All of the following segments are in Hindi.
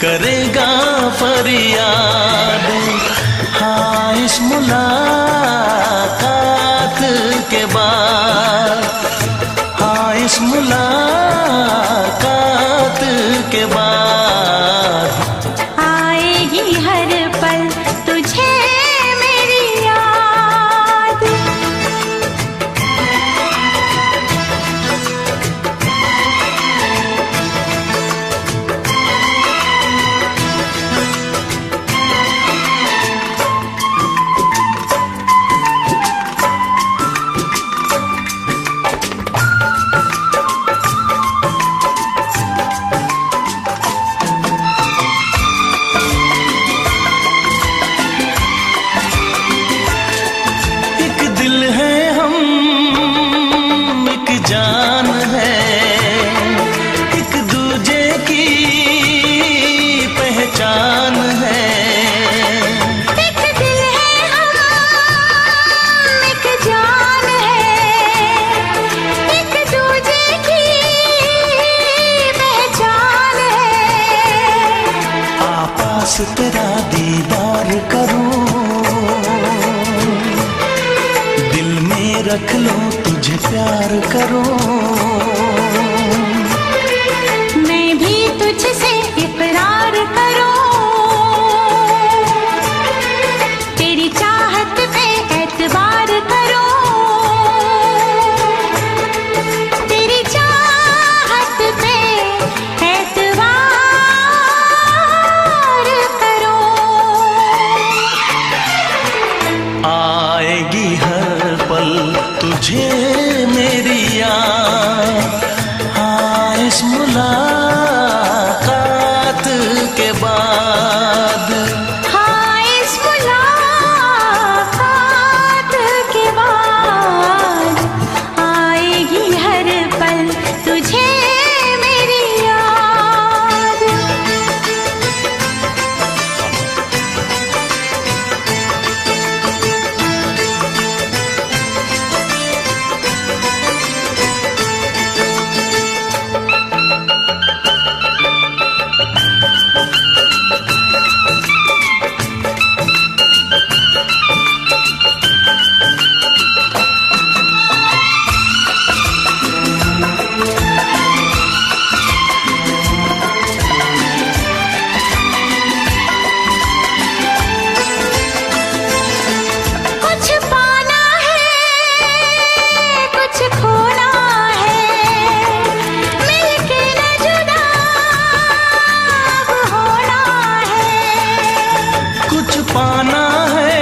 करेगा फरियाद। हाँ, इस मुलाकात के बाद, हाँ इस मुलाकात के बाद आएगी हर पल तुझे मेरी याद। जान है, एक दूजे की पहचान है। एक दिल है हम, एक जान है, एक दूजे की पहचान है। आपास तेरा दीदार करूं, दिल में रख लो तुझे प्यार करूं। मैं भी तुझसे इकरार करूं, तेरी चाहत पे एतबार करूं, तेरी चाहत पे एतबार करूं। आएगी हर पल तुझे मेरी याद। हाँ, इस मुलाकात के बाद, हाँ इस मुलाकात के बाद आएगी हर पल तुझे मेरी याद। कुछ पाना है, कुछ खोना है, मिलके न जुदा अब होना है। कुछ पाना है,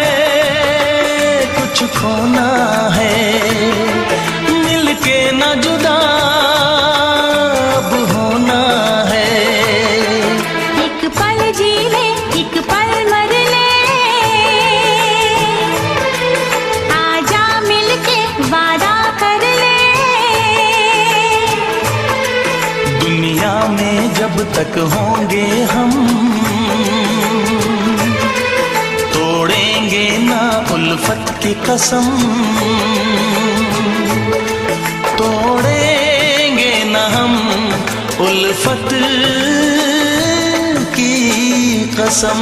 कुछ खोना है, मिलके न जुदा अब होना है। एक पल जी ले, एक पल मर ले, आजा मिलके वादा कर ले। दुनिया में जब तक होंगे हम, तोड़ेंगे ना उल्फत की कसम, तोड़ेंगे ना हम उल्फत की कसम।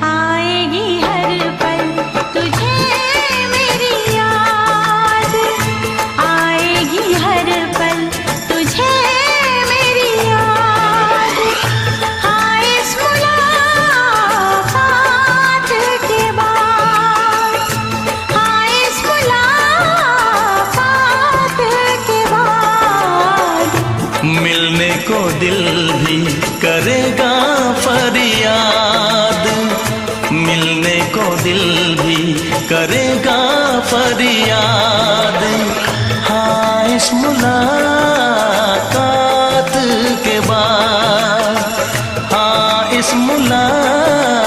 आएगी हर पल तुझे मेरी याद, आएगी हर पल तुझे मेरी याद। हाँ इस मुलाकात के बाद, हाँ इस मुलाकात के बाद मिलने को दिल भी करेगा फरियाद, मिलने को दिल भी करेगा फरियाद। हाँ, इस मुलाकात के बाद, हाँ इस मुलाकात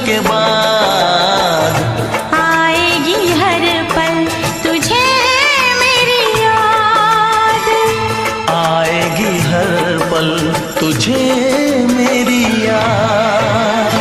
के बाद आएगी हर पल तुझे मेरी याद, आएगी हर पल तुझे मेरी याद।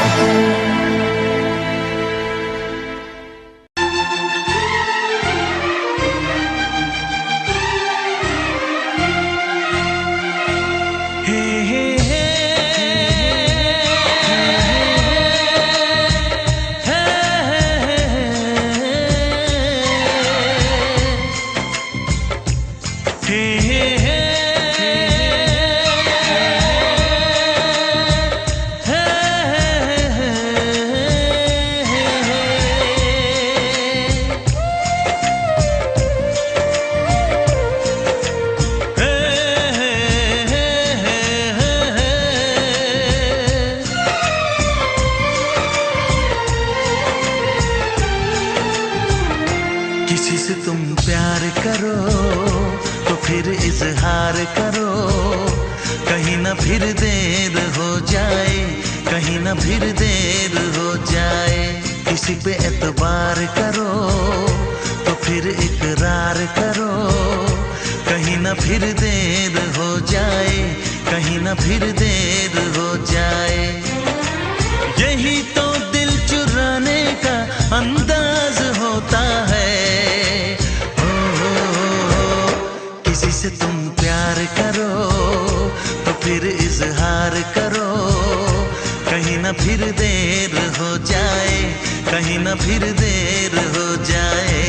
प्यार करो तो फिर इजहार करो, कहीं ना फिर देर हो जाए, कहीं ना फिर देर हो जाए। किसी पे एतबार करो तो फिर इकरार करो, कहीं ना फिर देर हो जाए, कहीं ना फिर देर हो जाए। यही तो दिल चुराने का अंदाज होता है। किसी से तुम प्यार करो तो फिर इजहार करो, कहीं ना फिर देर हो जाए, कहीं ना फिर देर हो जाए।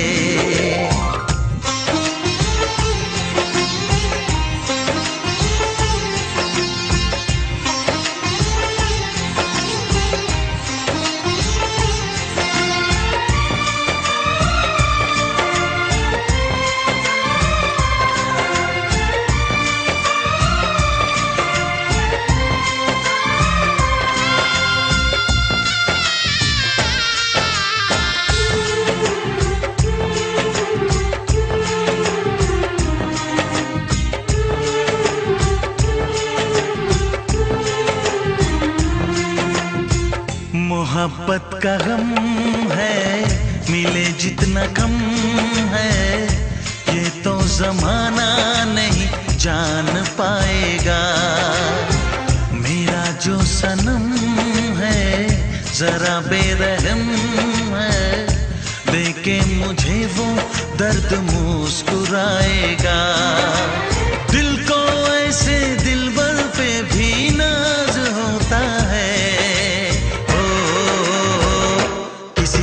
मोहब्बत का गम है, मिले जितना कम है, ये तो जमाना नहीं जान पाएगा। मेरा जो सनम है जरा बेरहम है, देखे मुझे वो दर्द मुस्कुराएगा। दिल को ऐसे दिलबर पे भी नाज होता है।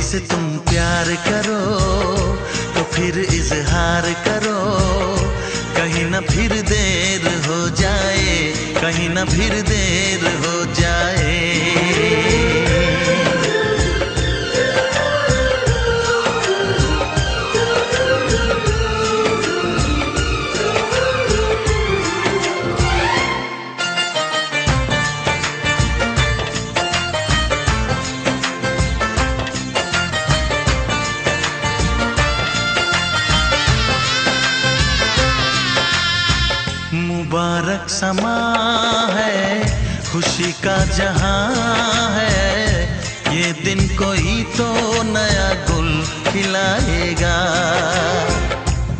से तुम प्यार करो तो फिर इजहार करो, कहीं ना फिर देर हो जाए, कहीं ना फिर देर हो जाए। मुबारक समा है, खुशी का जहां है, ये दिन कोई तो नया गुल खिलाएगा।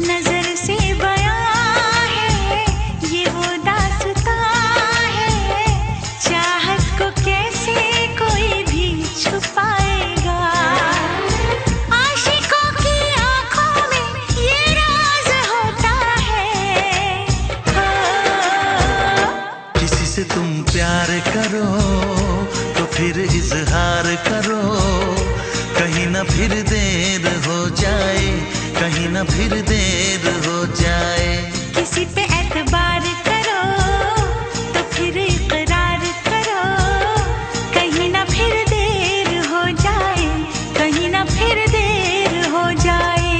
नजर से बयां है ये वो दास्तां है, चाहत को कैसे कोई भी छुपाएगा। आशिकों की आंखों में ये राज होता है। किसी से तुम प्यार करो तो फिर इजहार करो, कहीं ना फिर देर हो जाए, कहीं ना फिर देर हो जाए। किसी पे एतबार करो तो फिर इकरार करो, कहीं ना फिर देर हो जाए, कहीं ना फिर देर हो जाए।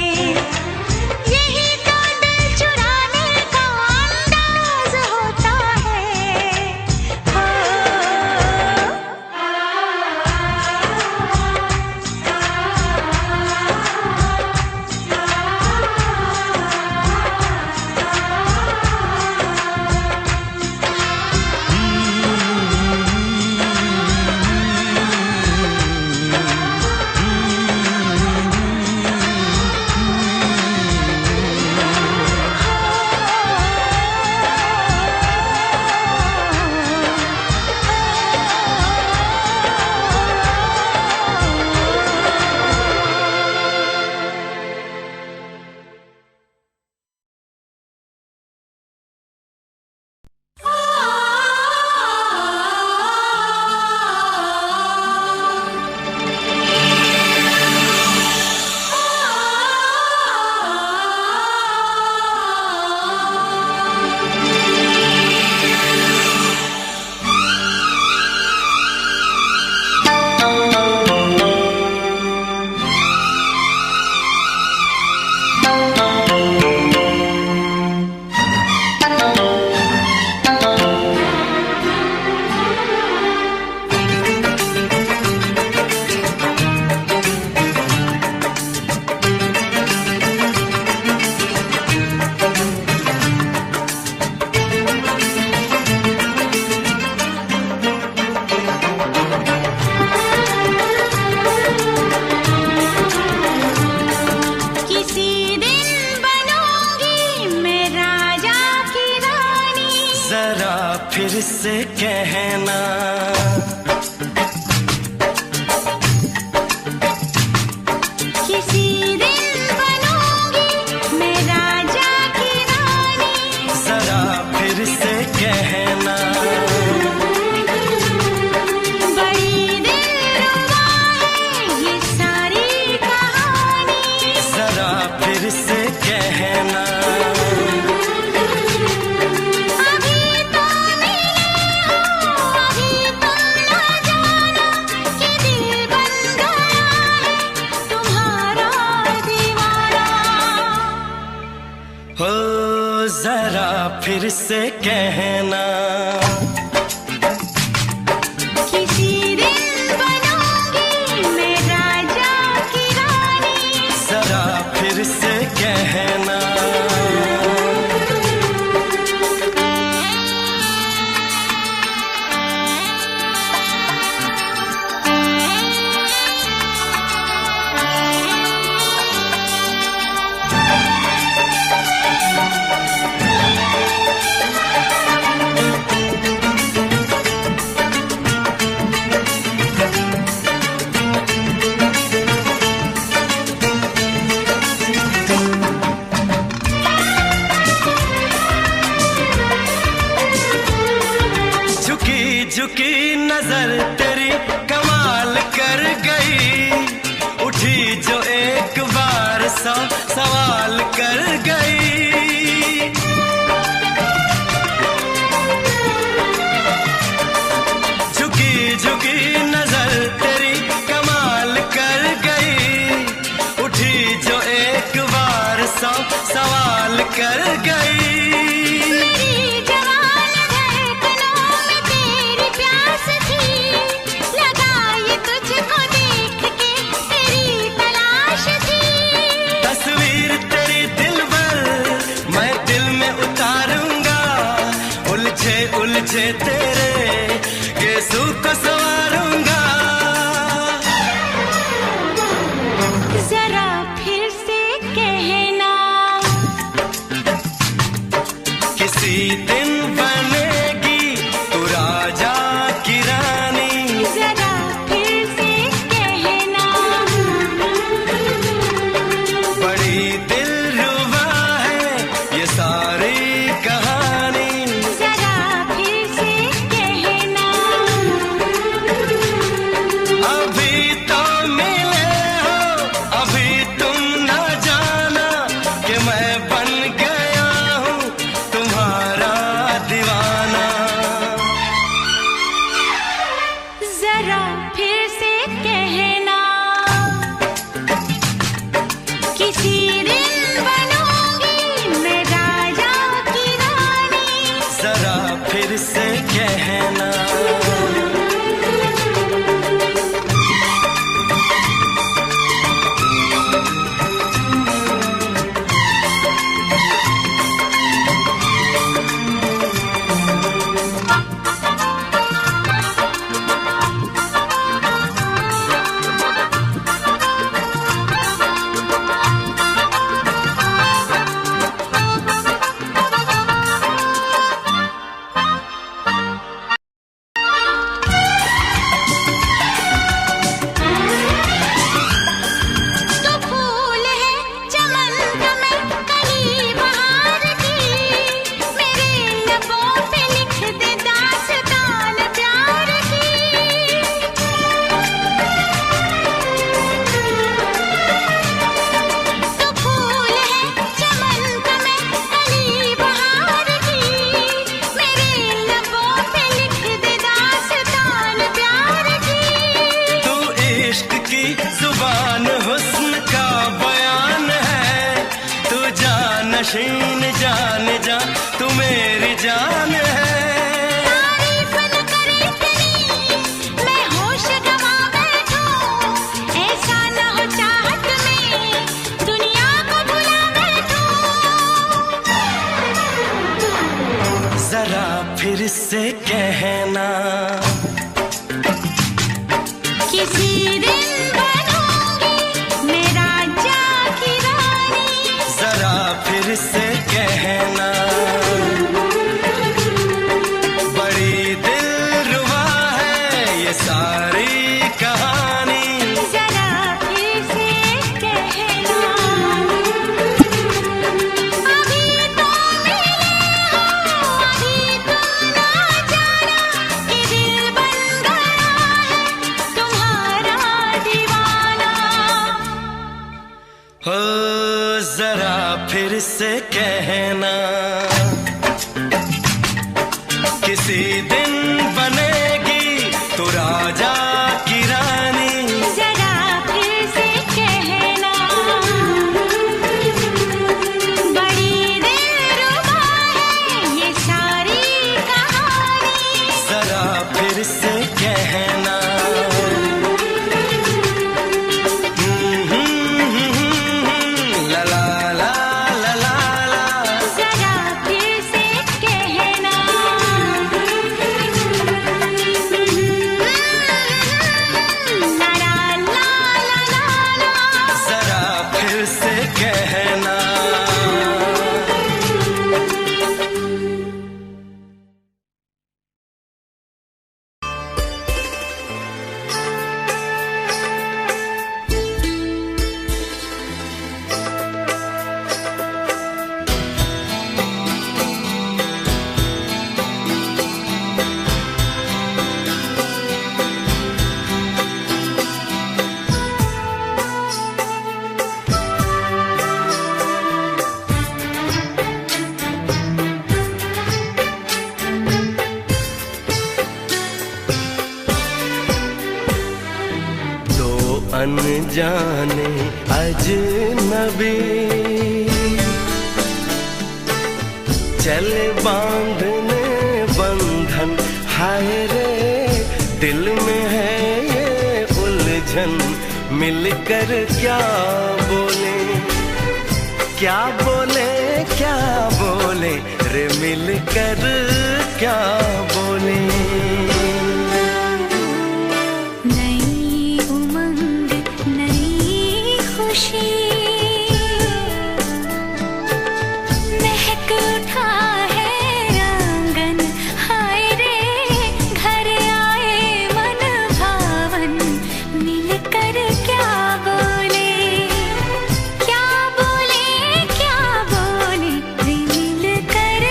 यही तो दिल चुराने का अंदाज होता है। हो से कहना। किसी दिन बनूंगी मैं राजा की रानी, जरा फिर से कहना। बड़ी दिलरुबा है ये सारी कहानी, जरा फिर से कहना। अभी तो मिले हो, अभी तुम ना जाना कि दिल बन गया है तुम्हारा दीवाना। हो जरा फिर से कहना। किसी दिन बनूंगी मैं राजा की रानी, जरा फिर से कहना। झुकी झुकी नजर तेरी कमाल कर गई, उठी जो एक बार सौ सवाल कर गई। झुकी झुकी नजर तेरी कमाल कर गई, उठी जो एक बार सौ सवाल कर गई। मेरी जवान धड़कनों में तेरी प्यास थी, लगाई तुझको देख के तेरी तलाश थी। तस्वीर तेरी दिलबर मैं दिल में उतारूंगा, उलझे उलझे तेरे गेसू को संवारूंगा। जरा फिर से कहना, किसी दिन बनेगी तू राजा की रानी, जरा फिर से कहना। बड़ी दिलरुबा है ये सारी कहानी। जरा फिर से कहना, अभी तो मिले हो, अभी तुम ना जाना कि मैं बन गया हूँ तुम्हारा दीवाना। जरा फिर से कहना, किसी दिन बनूंगी मैं राजा की रानी, जरा फिर से कहना। तो फूल है चमन का मैं कली बहार की, मेरे लबों पे लिख दे दास्तान प्यार की। तो फूल है चमन का मैं कली बहार की, मेरे लबों पे लिख दे दास्तान प्यार की। तू इश्क की जुबान हुस्न का बयान है, तू जानशीन जान जा तू मेरी जान है। तारीफ न करे तेरी मैं होश गवा बैठूं, ऐसा न हो चाहत में दुनिया को भुला बैठूं। जरा फिर से कहना, किसी दिन बनूंगी मैं राजा की रानी, जरा फिर से कहना। बड़ी जरा फिर से कहना, किसी दिन बनेगी तू राजा की रानी। जरा फिर से कहना, बड़ी दिलरुबा है ये सारी कहानी। जरा फिर से कहना, अनजाने अजनबी चले बांधने बंधन, हाय रे दिल में है ये उलझन। मिलकर क्या बोले, क्या बोले, क्या बोले रे, मिलकर क्या बोले। महक उठा है आंगन, हाय रे घर आए मन भावन। मिलकर क्या बोले, क्या बोले, क्या बोले रे, मिलकर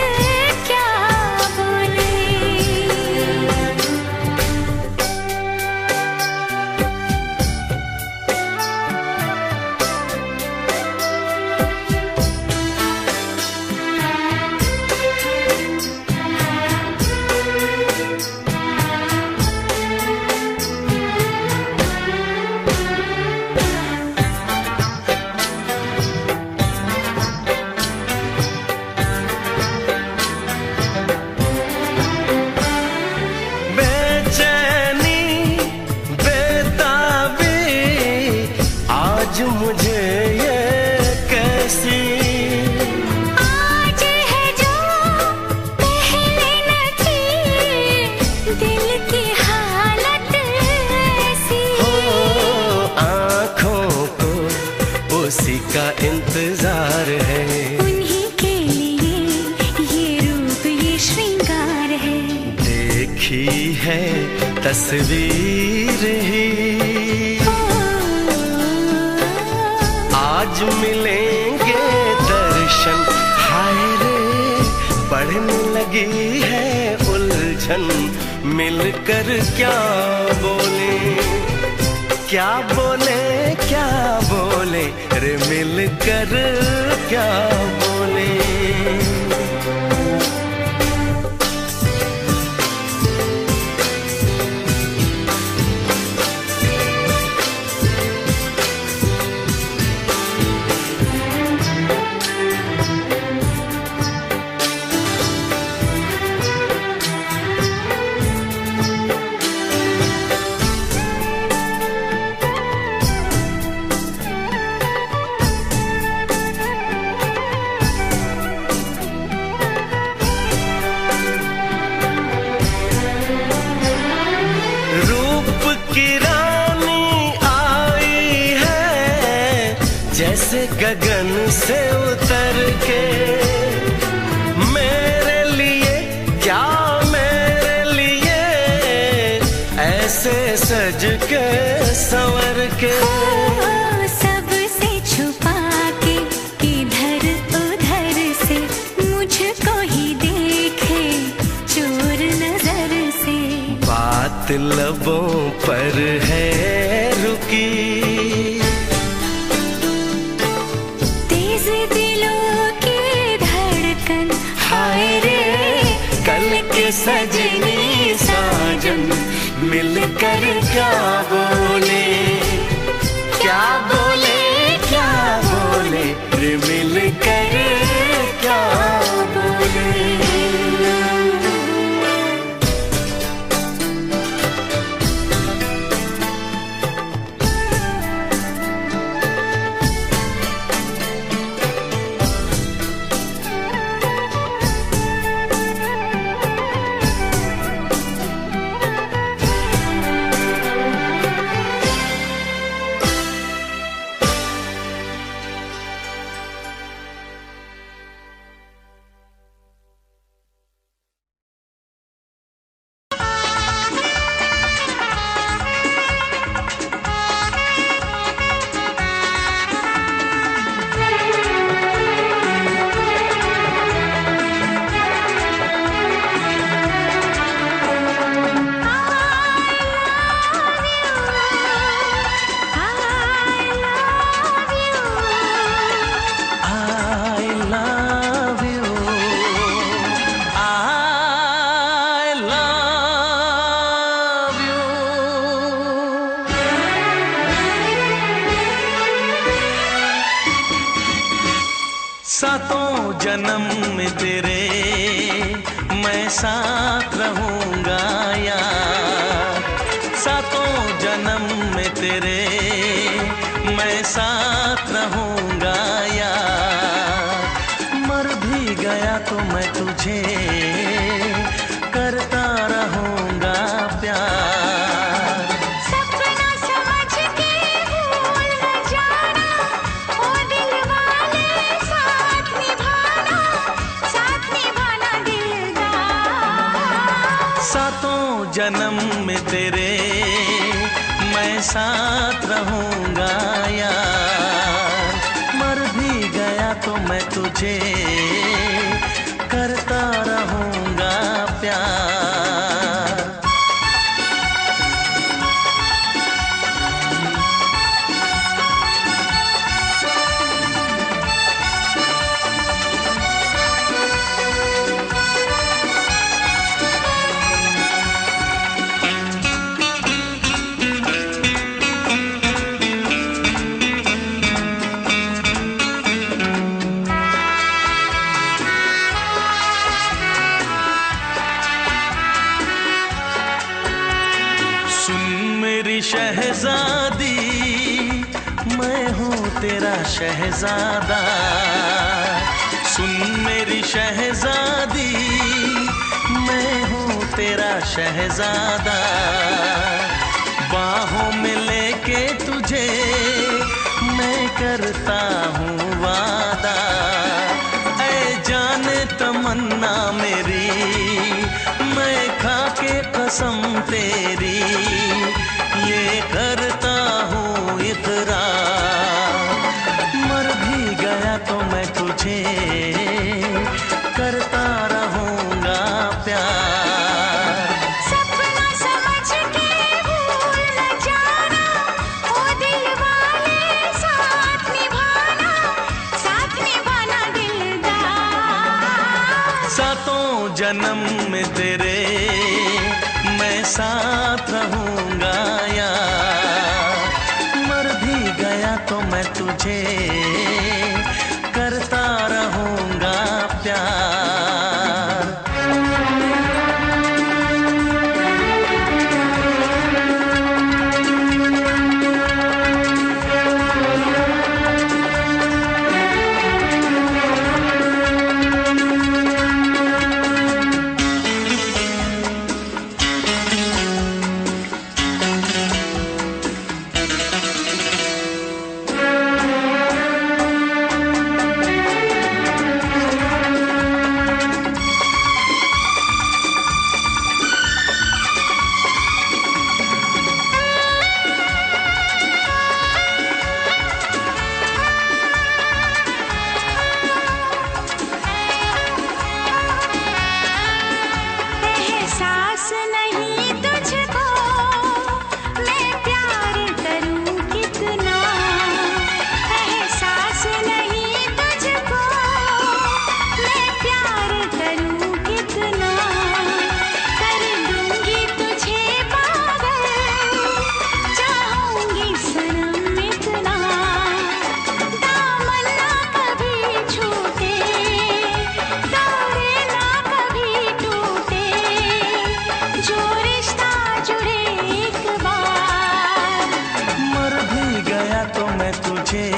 क्या बोले। आज मुझे ये कैसी, आज है जो पहले न थी, दिल की हालत ऐसी। हो आँखों को उसी का इंतजार है, उन्हीं के लिए ये रूप ये श्रृंगार है। देखी है तस्वीर ही, आज मिलेंगे दर्शन, हाय रे बढ़ने लगी है उलझन। मिलकर क्या बोले, क्या बोले, क्या बोले रे, मिलकर क्या बोले। जैसे गगन से उतर के, मेरे लिए क्या मेरे लिए ऐसे सज के संवर के। सबसे छुपा के इधर उधर से मुझको ही देखे चोर नजर से। बात लबों पर है रुकी, तेज मिलकर क्या बोले, क्या बोले, क्या बोले, रे मिलकर क्या बोले। सातों जन्म में तेरे मैं साथ रहूंगा यार, सातों जन्म में तेरे मैं साथ रहूंगा यार। मर भी गया तो मैं तुझे करता रहूंगा प्यार। सपना समझ के भूल न जाना, ओ दिल वाले साथ निभाना दिलदार। सातों जन्म में तेरे मैं साथ रहूंगा यार। मर भी गया तो मैं तुझे करता रहूंगा प्यार। शहजादी मैं हूँ तेरा शहजादा, सुन मेरी शहजादी मैं हूँ तेरा शहजादा। बाहों में लेके तुझे मैं करता हूँ वादा। ऐ जाने तमन्ना मेरी मैं खा के कसम तेरी ये करता हूँ इकरार। मर भी गया तो मैं तुझे करता रहूंगा प्यार। सपना समझ के भूल न जाना, ओ दिल वाले साथ निभाना दिलदार। सातों जन्म में तेरे मैं साथ रहूंगा यार। मर भी गया तो मैं तुझे करता रहूंगा प्यार। तुझे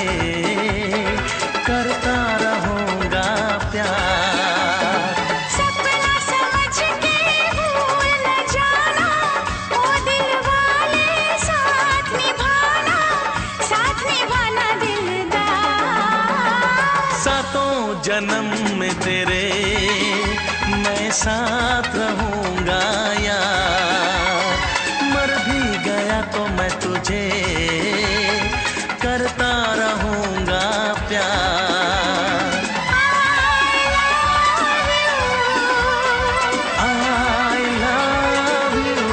करता रहूंगा प्यार। सपना समझ के भूल न जाना, ओ दिल वाले साथ निभाना दिलदार। सातों जन्म में तेरे मैं साथ रहूंगा यार। मर भी गया तो मैं तुझे करता रहूंगा प्यार। I love you।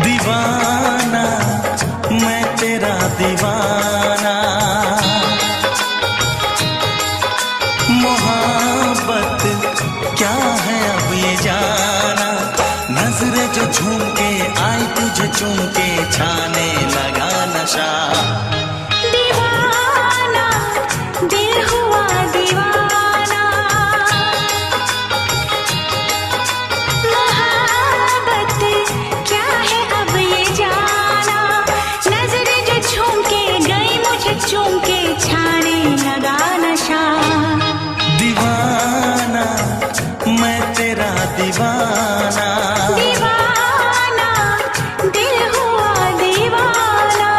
दीवाना मैं तेरा दीवाना, मोहब्बत क्या है अब ये जाना। नजरें जो झूम के आई तुझे चूम के छाने लगा नशा। दीवाना दिल हुआ दीवाना, मोहब्बत क्या है अब ये जाना। नजरें जो झूम के गई मुझे चूम के छाने लगा नशा। दीवाना मैं तेरा दीवाना, दीवाना दिल हुआ दीवाना।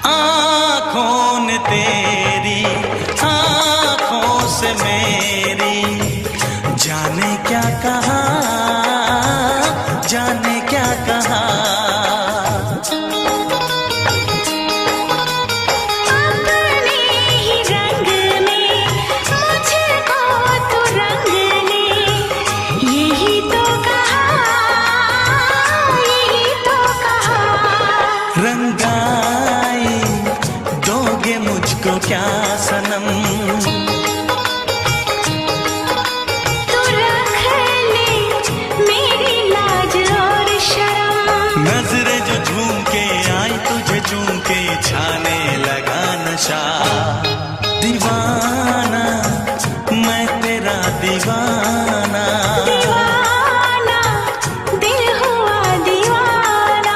आँखों ने तेरी आँखों से मेरी जाने क्या कहा, जाने क्या कहा। अपने ही रंग में मुझको तो रंग ले, यही तो कहा, यही तो कहा। रंगाई दोगे मुझको क्या सनम, तू रख ले मेरी लाज और शर्म। नजरें जो झूम के आई तुझे चूम के छाने लगा नशा। दीवाना मैं तेरा दीवाना, दीवाना दिल हुआ दीवाना।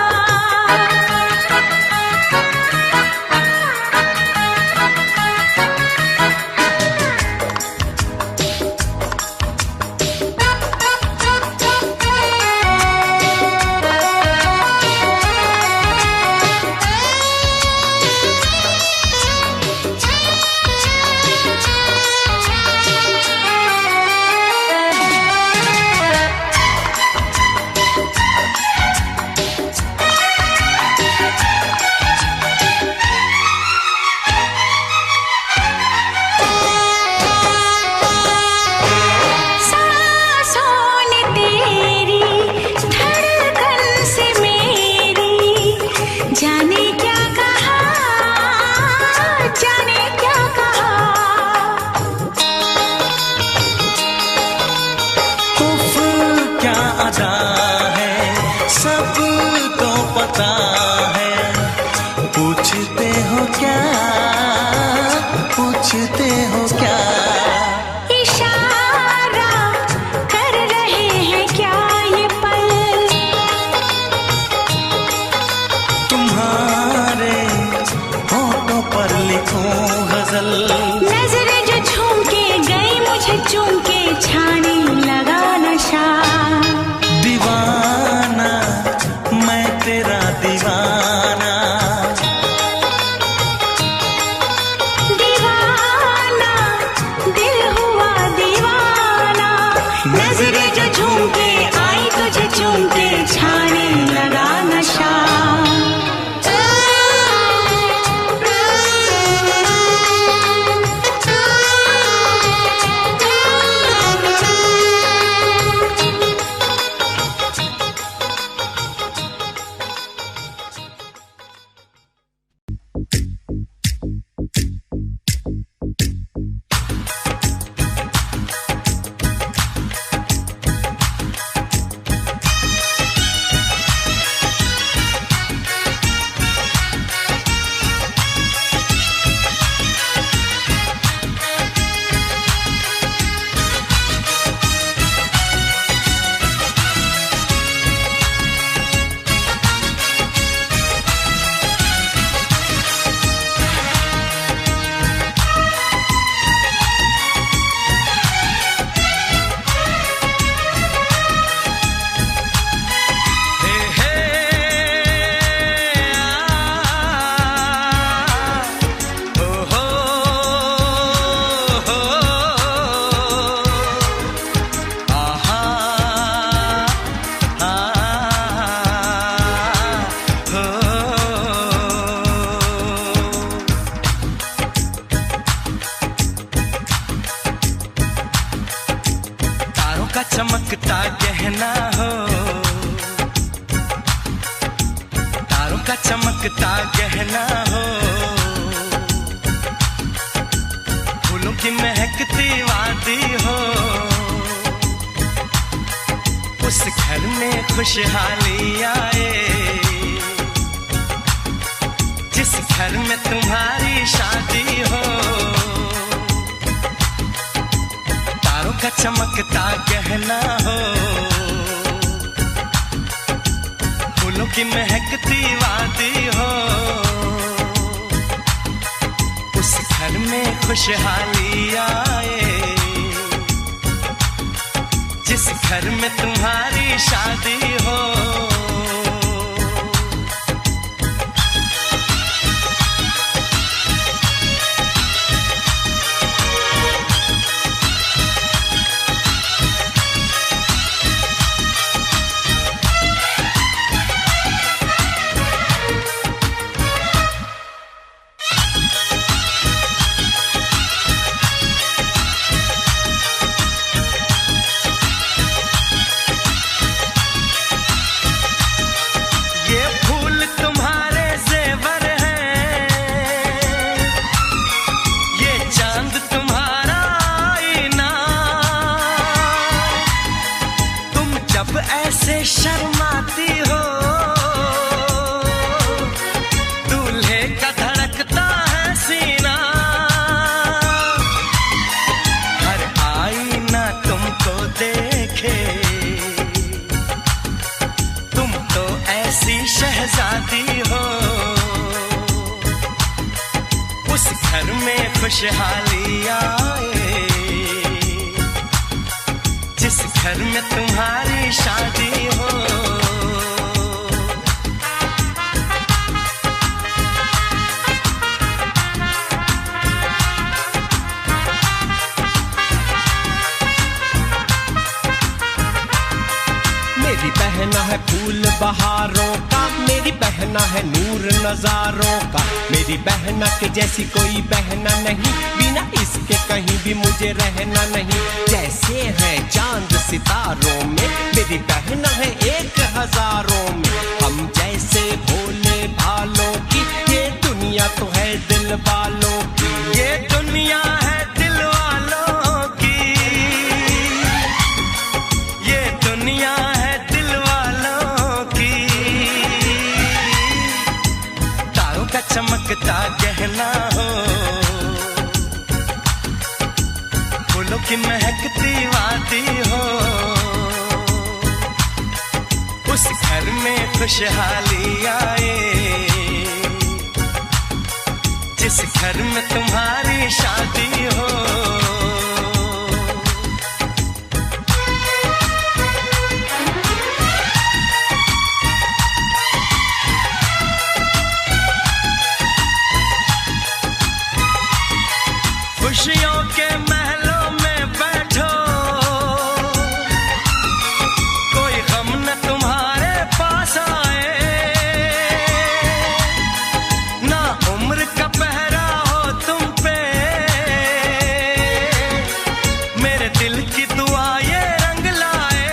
पूछते हो क्या? इशारा कर रहे हैं क्या ये पल? तुम्हारे होठों पर लिखूं गजल। नजरें जो झूम के गई मुझे चूम के छाने लगा नशा। दीवाना मैं तेरा दीवाना, दीवाना दिल हुआ दीवाना। का चमकता गहना हो, तारों का चमकता गहना हो, फूलों की महकती वादी हो, उस घर में खुशहाली आए, जिस घर में तुम्हारी शादी हो। तारों का चमकता गहना हो, फूलों की महकती वादी हो, उस घर में खुशहाली आए, जिस घर में तुम्हारी शादी हो। ऐसे शर्माती हो, दूल्हे का धड़कता है सीना, हर आईना तुमको देखे, तुम तो ऐसी शहजादी हो, उस घर में खुशहाली आए, जिस घर में तुम्हारी शादी हो। मेरी बहना है फूल बहारों का, मेरी बहना है नूर नजारों का, मेरी बहना के जैसी कोई बहना नहीं, बिना इसके कहीं भी मुझे रहना नहीं। जैसे है चांद सितारों में, मेरी बहना है 1000 में, हम जैसे भोले भालों की, ये दुनिया तो है दिल वालों की, ये दुनिया है दिल वालों की, ये दुनिया है दिल वालों की। तारों का चमकता गहना हो, फूलों की महकती वादी हो, उस घर में खुशहाली आए, जिस घर में तुम्हारी शादी हो। खुशियों के महलों में बैठो, कोई गम न तुम्हारे पास आए, ना उम्र का पहरा हो तुम पे, मेरे दिल की दुआ ये रंग लाए,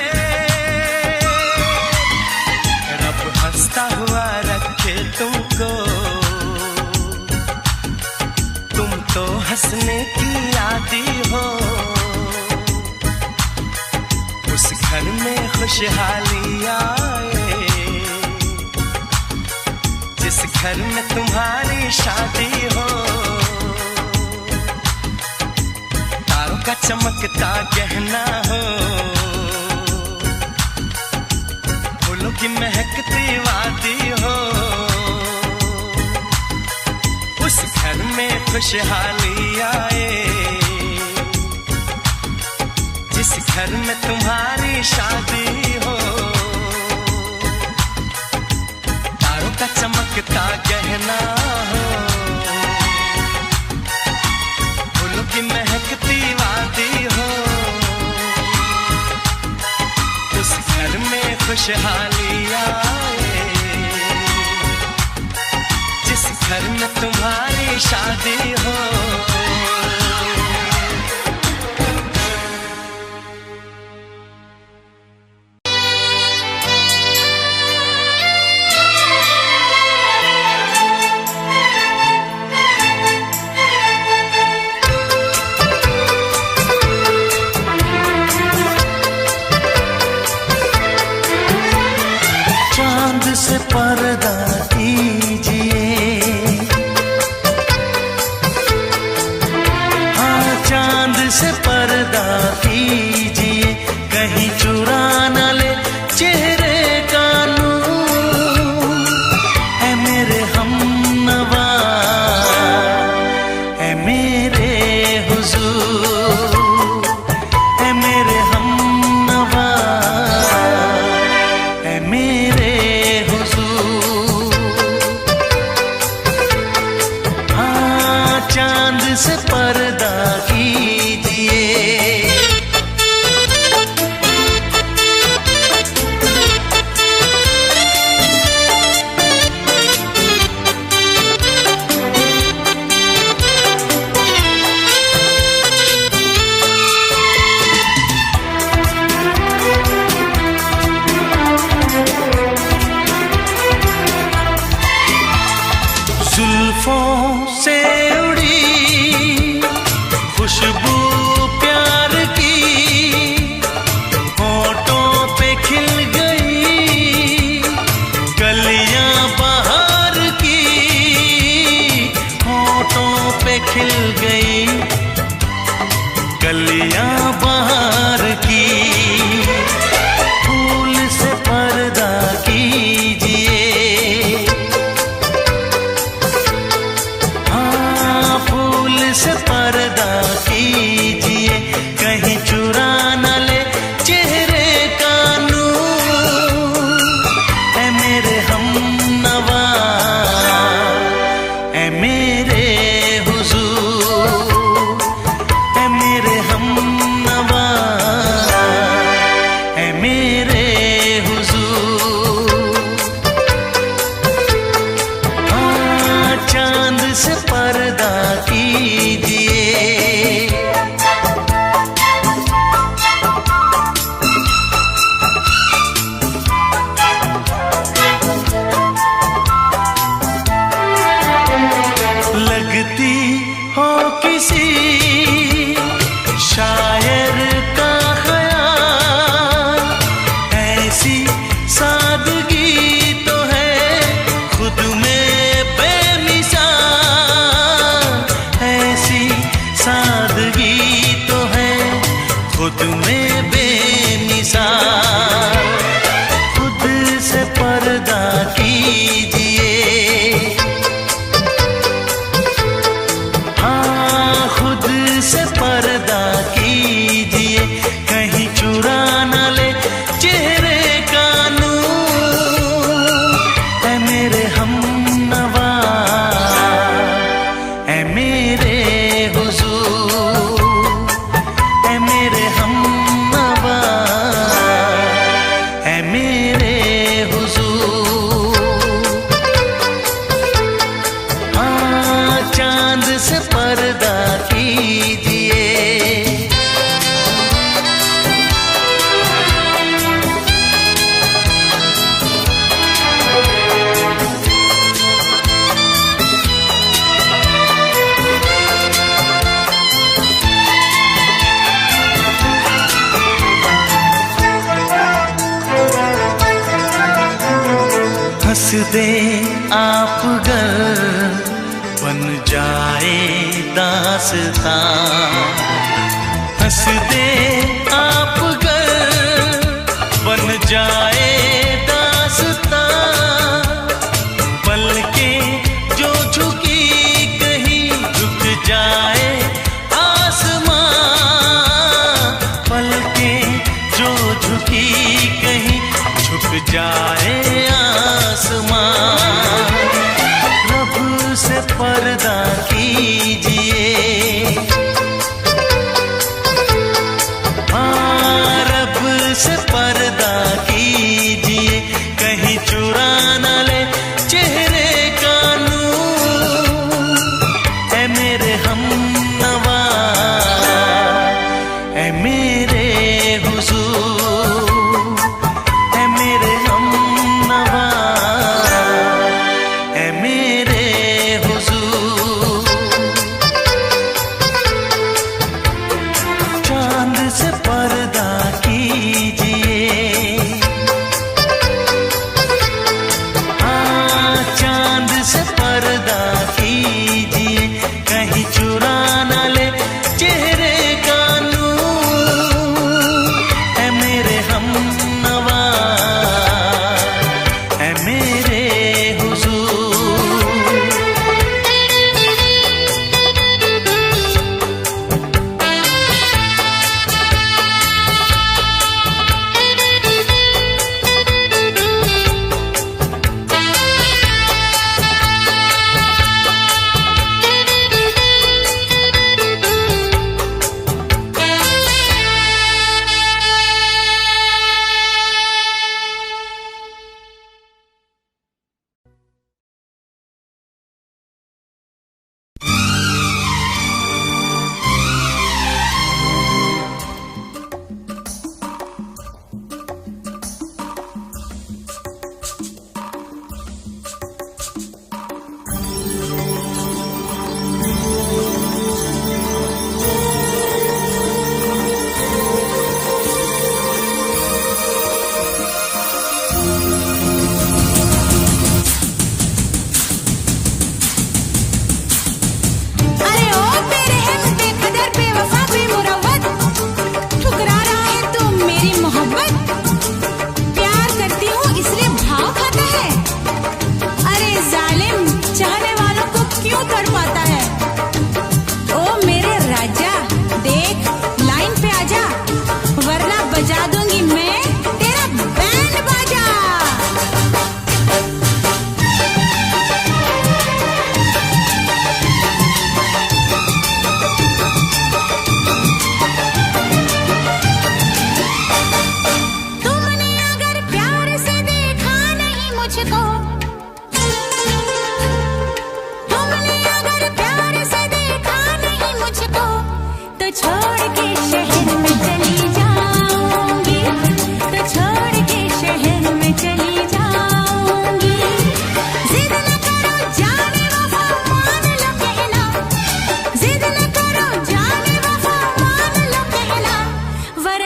रब हंसता हुआ रखे तुमको, तुम तो हंसने की आदी हो, उस घर में खुशहाली आए, जिस घर में तुम्हारी शादी हो। तारों का चमकता गहना हो, फूलों की महकती वादी हो, उस घर में खुशहाली आए, जिस घर में तुम्हारी शादी हो। तारों का चमकता गहना हो, फूलों की महकती वादी हो, उस घर में खुशहाली आए, जिस घर में तुम्हारी शादी हो। से पर्दा कीजिए, हाँ चांद से पर्दा कीजिए, कहीं चुरा न ले चेहरे का नूर। है मेरे हमनवा, है मेरे हुजूर, है मेरे हमनवा, है मेरे हुजूर। हाँ चांद से पर्दा कीजिए। जुल्फों से उड़ी खुशबू प्यार की, होठों पे खिल गई कलियां बहार की, होठों पे खिल गई कलियां बहार की। फूल से पर्दा कीजिए, से पर्दा कीजिए, कहीं चुरा न ले चेहरे का नूर। है मेरे हमनवा, है मेरे हुजूर, है मेरे हमनवा, है मेरे हुजूर। हाँ चांद से पर्दा कीजिए। लगती हो किसी शायर का ख्याल, ऐसी सादगी तो है खुद में बेमिसाल, ऐसी सादगी तो है खुद में बेमिसाल। खुद से पर्दा कीजिए, हाँ खुद से पर्दा कीजिए, कहीं चुरा न ले चेहरे का नूर। है मेरे हमनवा, है मेरे हुजूर, है मेरे हमनवा, है मेरे हुजूर। हाँ चांद से पर्दा कीजिए। हंस दे आप गर बन जाए दास्तां, हंस दे आप गर बन जाए दास्तां। पलकें जो झुकी कहीं झुक जाए आसमां, पलकें जो झुकी कहीं झुक जाए आसमां। रब से पर्दा कीजिए, हाँ रब से पर्दा कीजिए, कहीं चुरा न ले चेहरे का नूर। है मेरे हमनवा, है मेरे हुजूर, है मेरे हमनवा, है मेरे हुजूर। चांद से पर्दा कीजिए,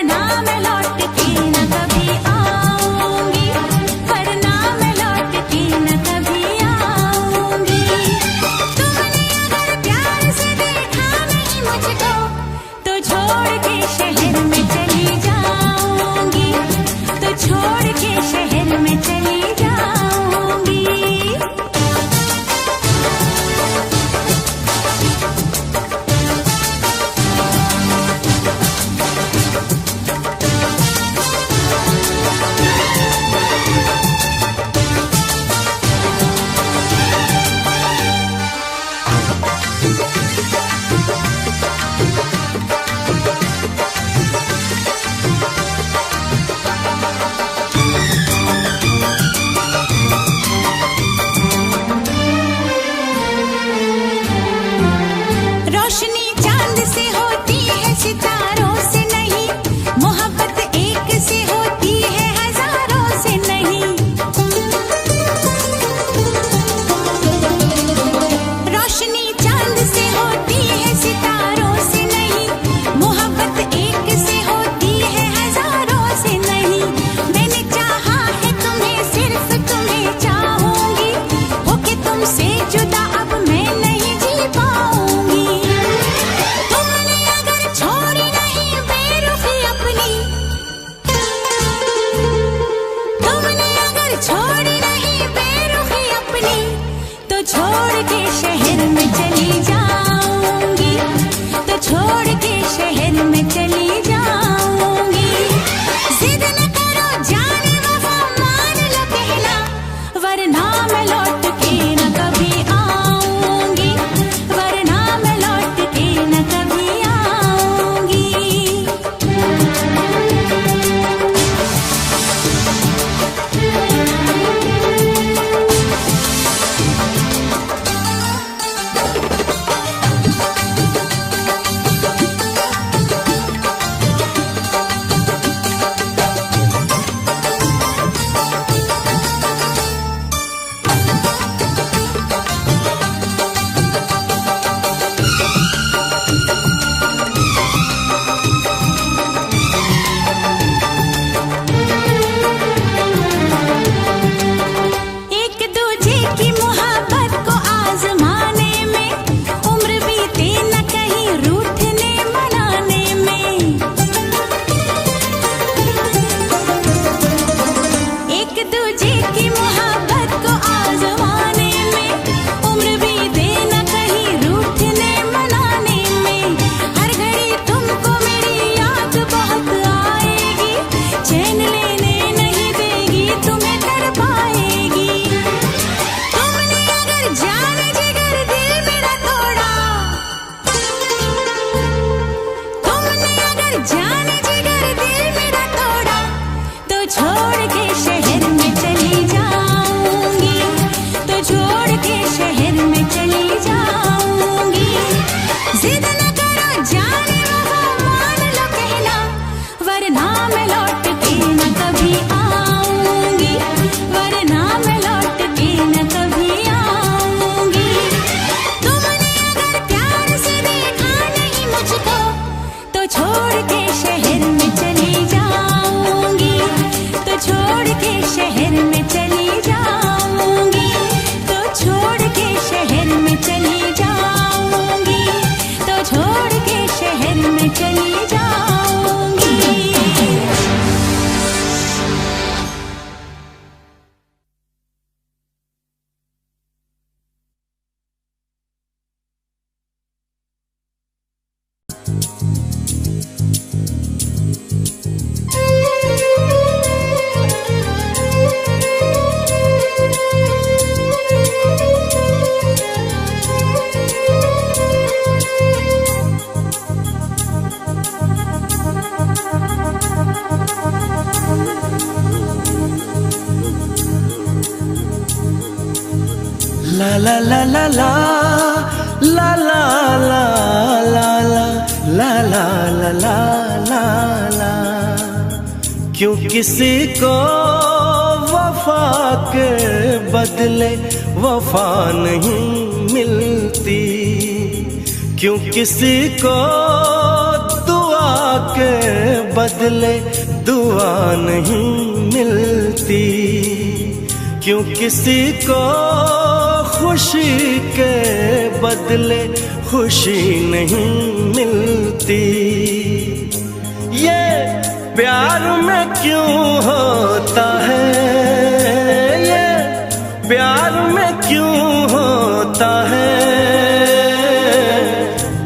वरना मैं लौट के न कभी आऊंगी, वरना मैं लौट के न कभी आऊंगी। तुमने अगर प्यार से देखा नहीं मुझको तो छोड़ के शहर में चली जाऊंगी, तो छोड़ के शहर में चली जाऊंगी। रोशनी चांद से होती है सितारों से नहीं, मोहब्बत एक से होती है हजारों से नहीं। रोशनी चांद से होती है सितारों से नहीं, मोहब्बत एक से होती है हजारों से नहीं। मैंने चाहा है तुम्हें, सिर्फ तुम्हें चाहूंगी, होके तुमसे जुदा अब मैं नहीं जी पाऊंगी। तुमने अगर छोड़ी नहीं बेरुखी अपनी, तुमने अगर छोड़ी नहीं बेरुखी अपनी, तो छोड़ के शहर में चली जाऊंगी, तो छोड़ के शहर में चली जाऊंगी। जिद न करो जाने वफा, मान लो कहना, वरना मैं लौट के न कभी आऊंगी, वरना मैं लौट के न कभी आऊंगी। एक दूजे की मोहब्बत को आजमाने में, उम्र बीते न कहीं रूठने मनाने में। एक दूजे की मोहब्बत को आजमाने में, उम्र बीते न कहीं रूठने मनाने में। हर घड़ी तुमको मेरी याद बहुत आएगी, चैन लेने नहीं देगी, तुम्हें कर पाएगी। तुमने अगर जान जिगर दिल मेरा तोड़ा, तुमने अगर जान जिगर दिल मेरा तोड़ा, तो छोड़ के शहर में चली जाऊंगी, तो छोड़ के शहर में चली जाऊंगी। जिद न करो जाने वफा, मान लो कहना, वरना मैं लौट के न कभी आऊंगी, वरना मैं लौट के न कभी आऊंगी। तुमने अगर प्यार से देखा नहीं मुझको तो छोड़ के शहर में चली जाऊंगी, तो छोड़ के शहर में चली जाऊंगी, तो छोड़ के शहर में चली जाऊंगी, तो छोड़ के शहर में चली जाऊंगी। La la la la la la la la la la la la la la la la। क्यों किसी को वफा के बदले वफा नहीं मिलती, क्यों किसी को दुआ के बदले दुआ नहीं मिलती, क्यों किसी को खुशी के बदले खुशी नहीं मिलती। ये प्यार में क्यों होता है, ये प्यार में क्यों होता है,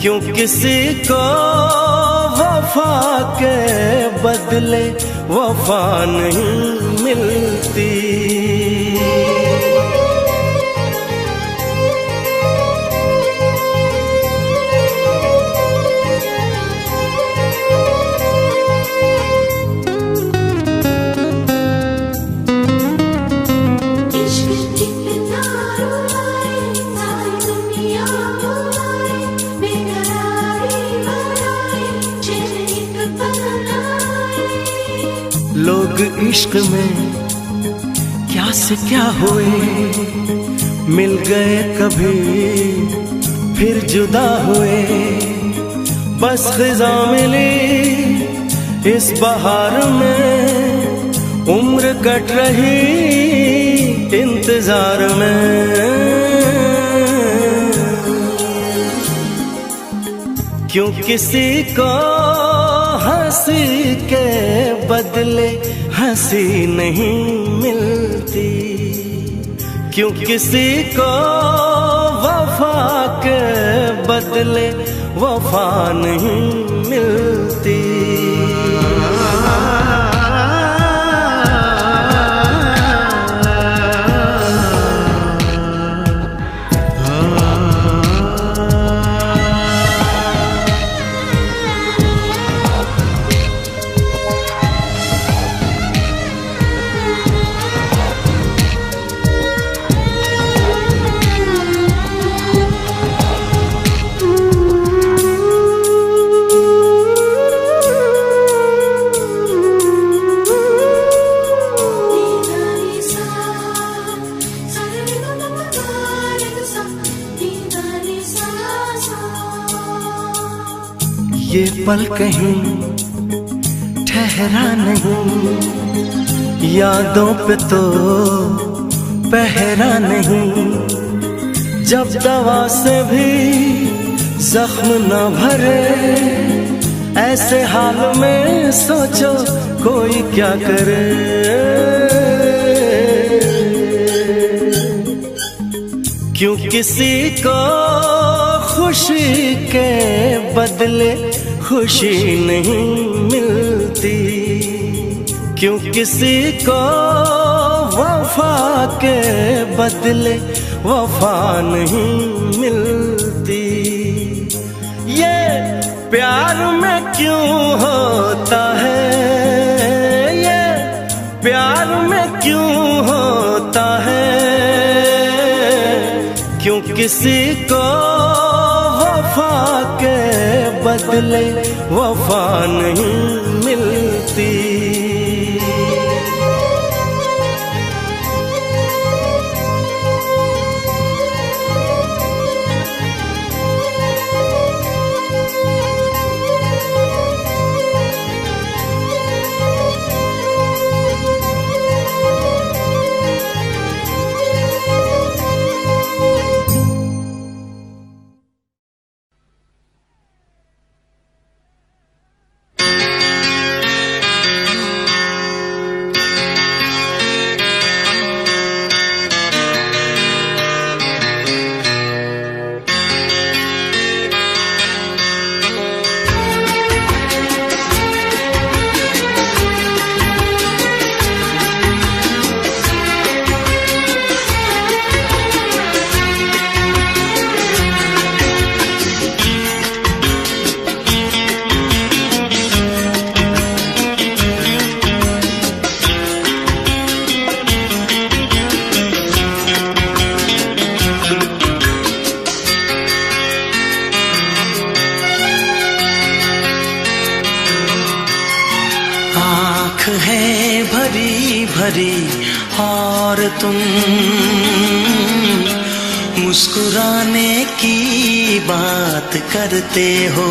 क्यों किसी को वफा के बदले वफा नहीं मिलती। लोग इश्क में क्या से क्या हुए, मिल गए कभी फिर जुदा हुए। बस खिज़ा मिली इस बहार में, उम्र कट रही इंतजार में। क्यों किसी को हंसी के बदले हंसी नहीं मिलती, क्यों किसी को वफा के बदले वफा नहीं मिलती। ये पल कहीं ठहरा नहीं, यादों पे तो पहरा नहीं। जब दवा से भी जख्म न भरे, ऐसे हाल में सोचो कोई क्या करे। क्यों किसी को खुशी के बदले खुशी नहीं मिलती, क्यों किसी को वफा के बदले वफा नहीं मिलती। ये प्यार में क्यों होता है, ये प्यार में क्यों होता है, क्यों किसी को वफा के बदले वफा नहीं मिलती। है भरी भरी और तुम मुस्कुराने की बात करते हो।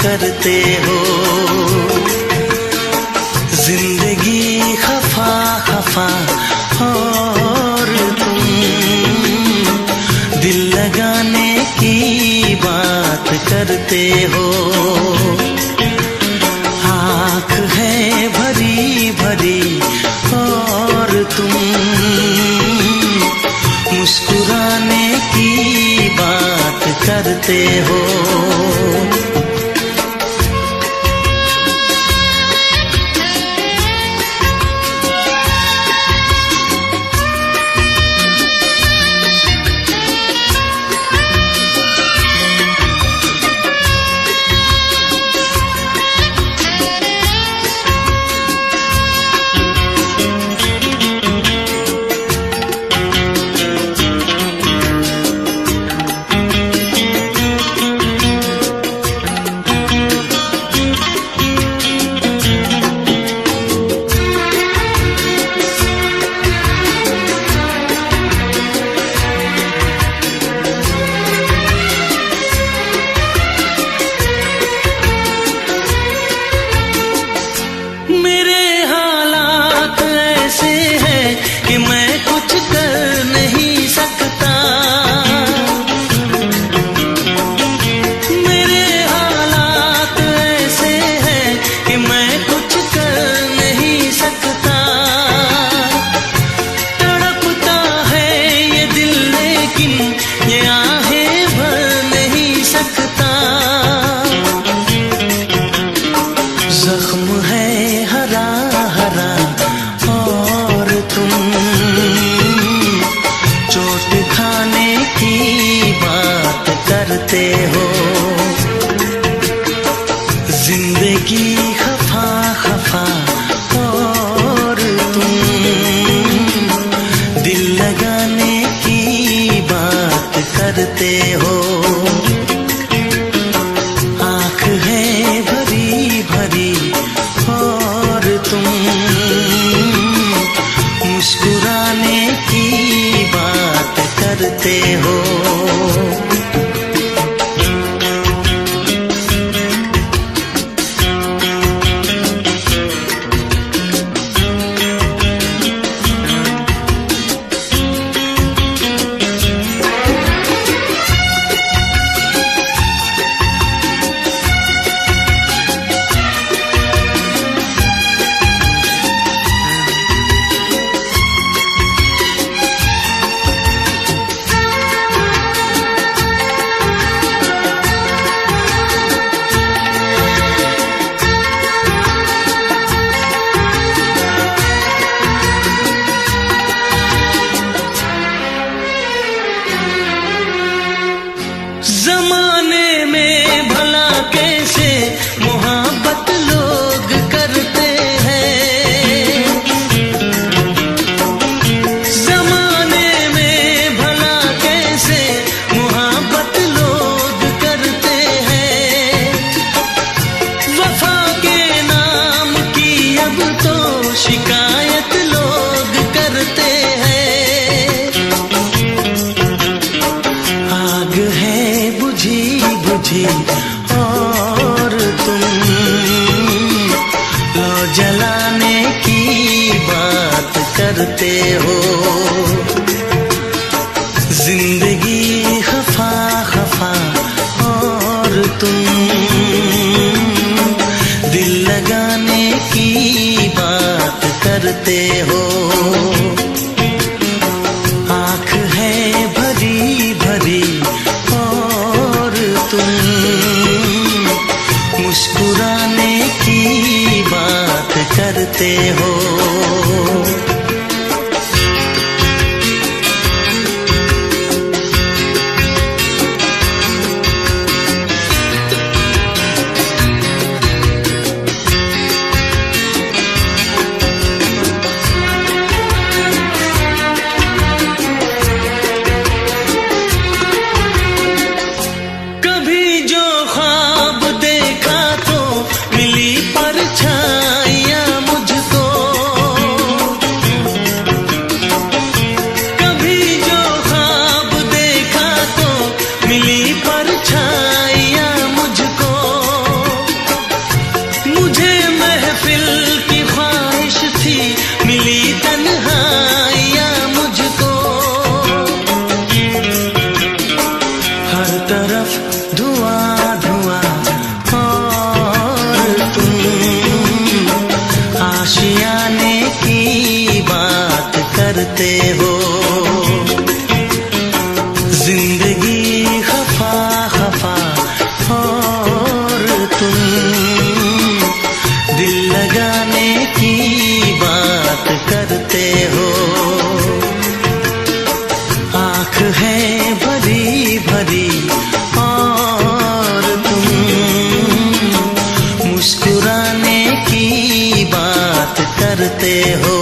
करते हो। जिंदगी खफा खफा और तुम दिल लगाने की बात करते हो। आँख है भरी भरी और तुम मुस्कुराने की बात करते हो। जख्म है हरा हरा और तुम चोट खाने की बात करते हो। जिंदगी खफा खफा और तुम दिल लगाने की बात करते हो। आँख है भरी भरी और तुम मुस्कुराने की बात करते हो। जमाने में भला कैसे मोहब्बत लोग करते हैं। जमाने में भला कैसे मोहब्बत लोग करते हैं। वफा के नाम की अब तो शिकायत लोग करते हैं। आग है बुझी बुझी और तुम लो जलाने की बात करते हो। जिंदगी खफा खफा और तुम दिल लगाने की बात करते हो। आँख है भरी भरी और तुम मुस्कुराने की बात करते हो। करते हो। जिंदगी खफा खफा और तुम दिल लगाने की बात करते हो। आँख है भरी भरी और तुम मुस्कुराने की बात करते हो।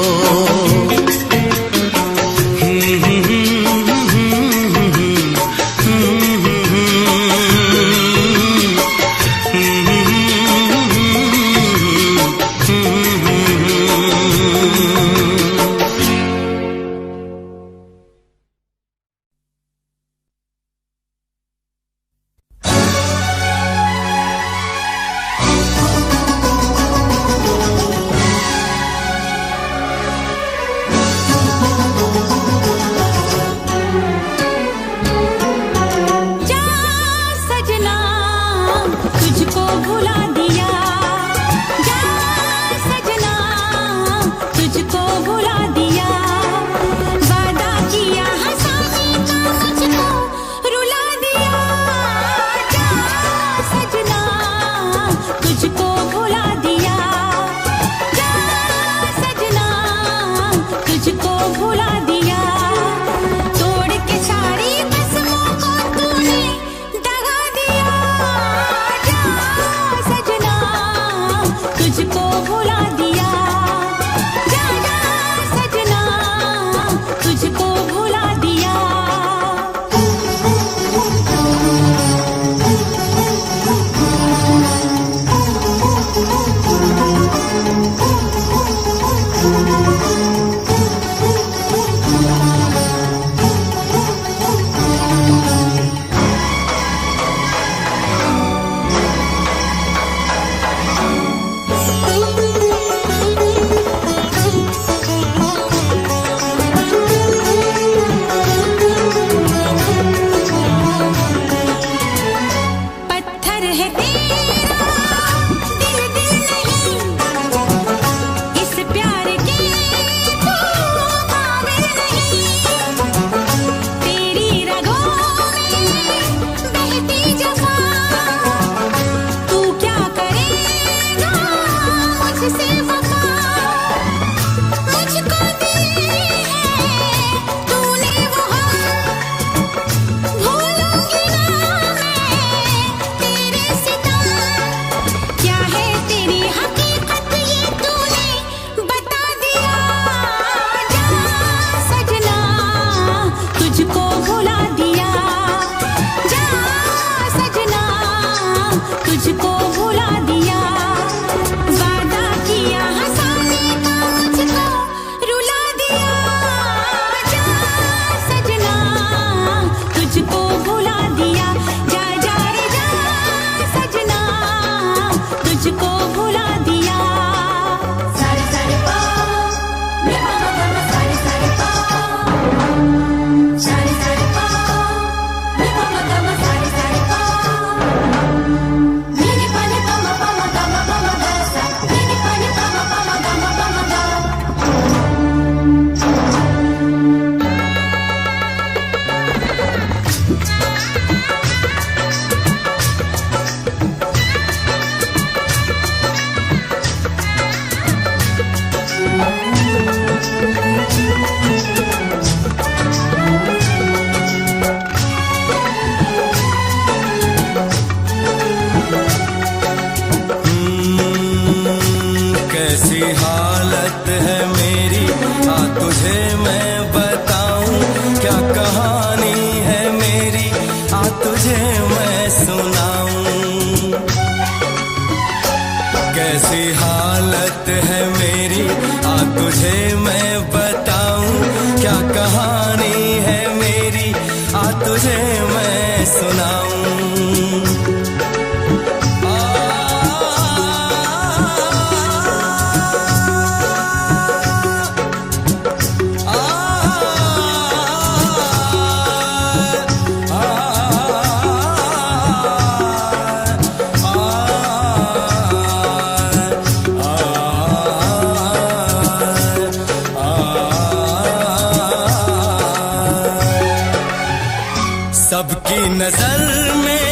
की नजर में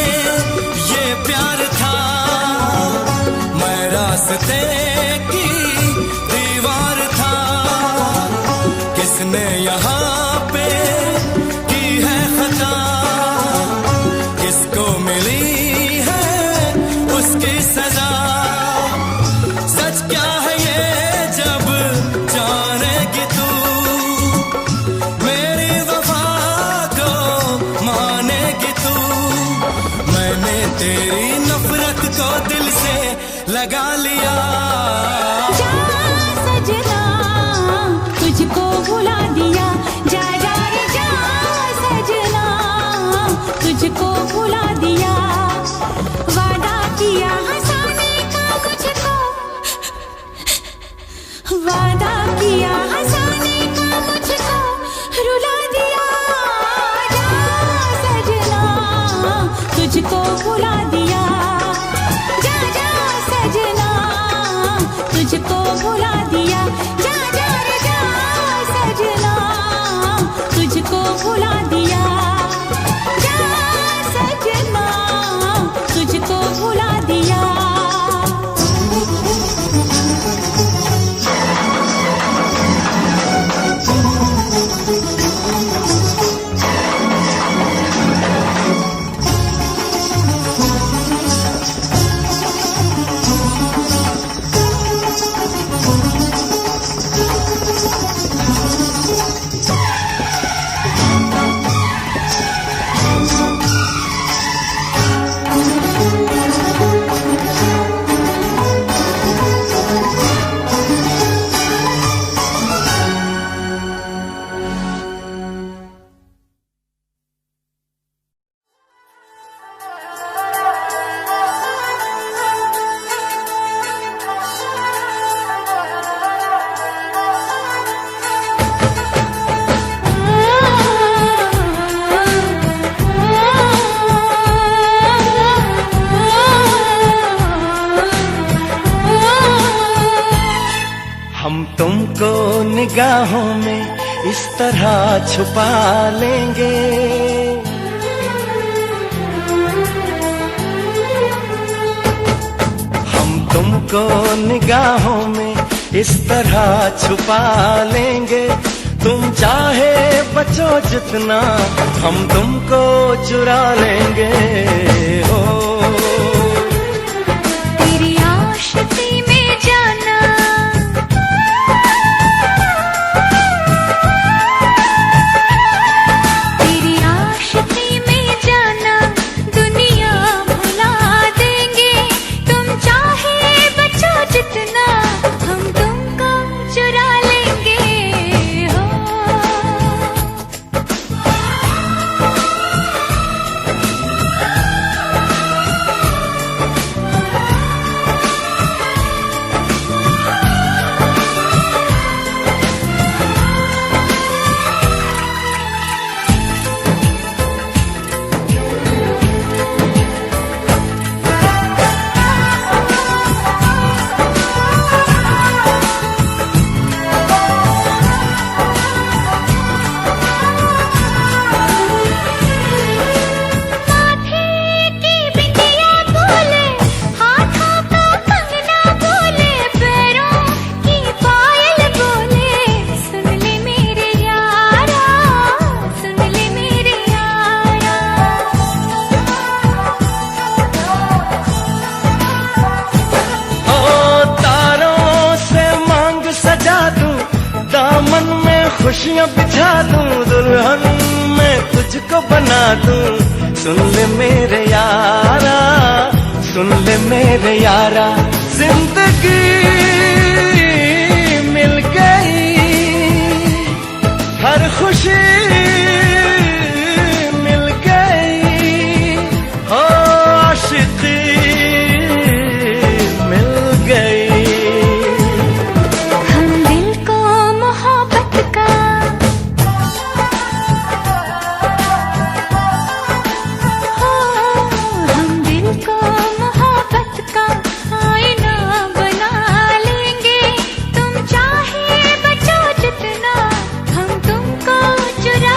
ये प्यार था, मैं रास्ते की दीवार था। किसने यहाँ पे की है खता, किसको मिली है उसकी सजा। सच क्या है ये जब जानेगी तू, मेरी वफा को मानेगी तू। मैंने तेरी नफरत को दिल से लगा लिया। जा सजना तुझको भुला दिया, जा जा रे जा सजना तुझको भुला दिया। वादा किया हंसाने का मुझको, वादा किया हंसाने का मुझको रुला दिया। जा सजना तुझको भुला दिया, जा जा सजना तुझको भुला दिया। जा जा रे जा सजना तुझको भुला दिया, जा सजना तुझको भुला दिया। हम तुमको निगाहों में इस तरह छुपा लेंगे, हम तुमको निगाहों में इस तरह छुपा लेंगे। तुम चाहे बचो जितना, हम तुमको चुरा लेंगे। हो तेरी आशिकी में जाना, तेरी आशिकी में जाना दुनिया भुला देंगे। तुम चाहे बचो जितना, हम तुमको चुरा लेंगे। हो खुशियाँ बिछा दूं, दुल्हन मैं तुझको बना दूं। सुन ले मेरे यारा, सुन ले मेरे यारा, जिंदगी मिल गई, हर खुशी मिल गई। हो आशिकी मिल गई। हम दिल को मोहब्बत का, हो हम दिल को मोहब्बत का आईना बना लेंगे। तुम चाहे बचो जितना, हम तुमको चुरा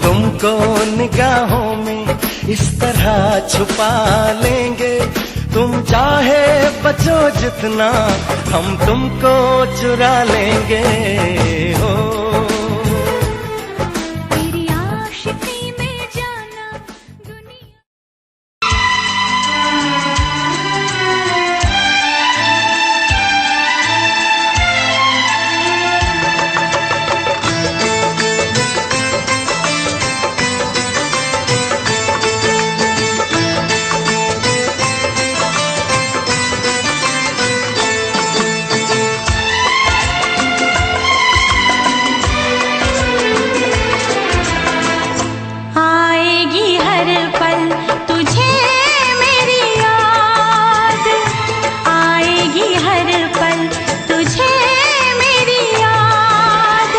तुमको निगाहों में इस तरह छुपा लेंगे, तुम चाहे बचो जितना हम तुमको चुरा लेंगे। हो तेरी आशिकी में जाना दुनिया। आएगी हर पल तुझे मेरी याद, आएगी हर पल तुझे मेरी याद।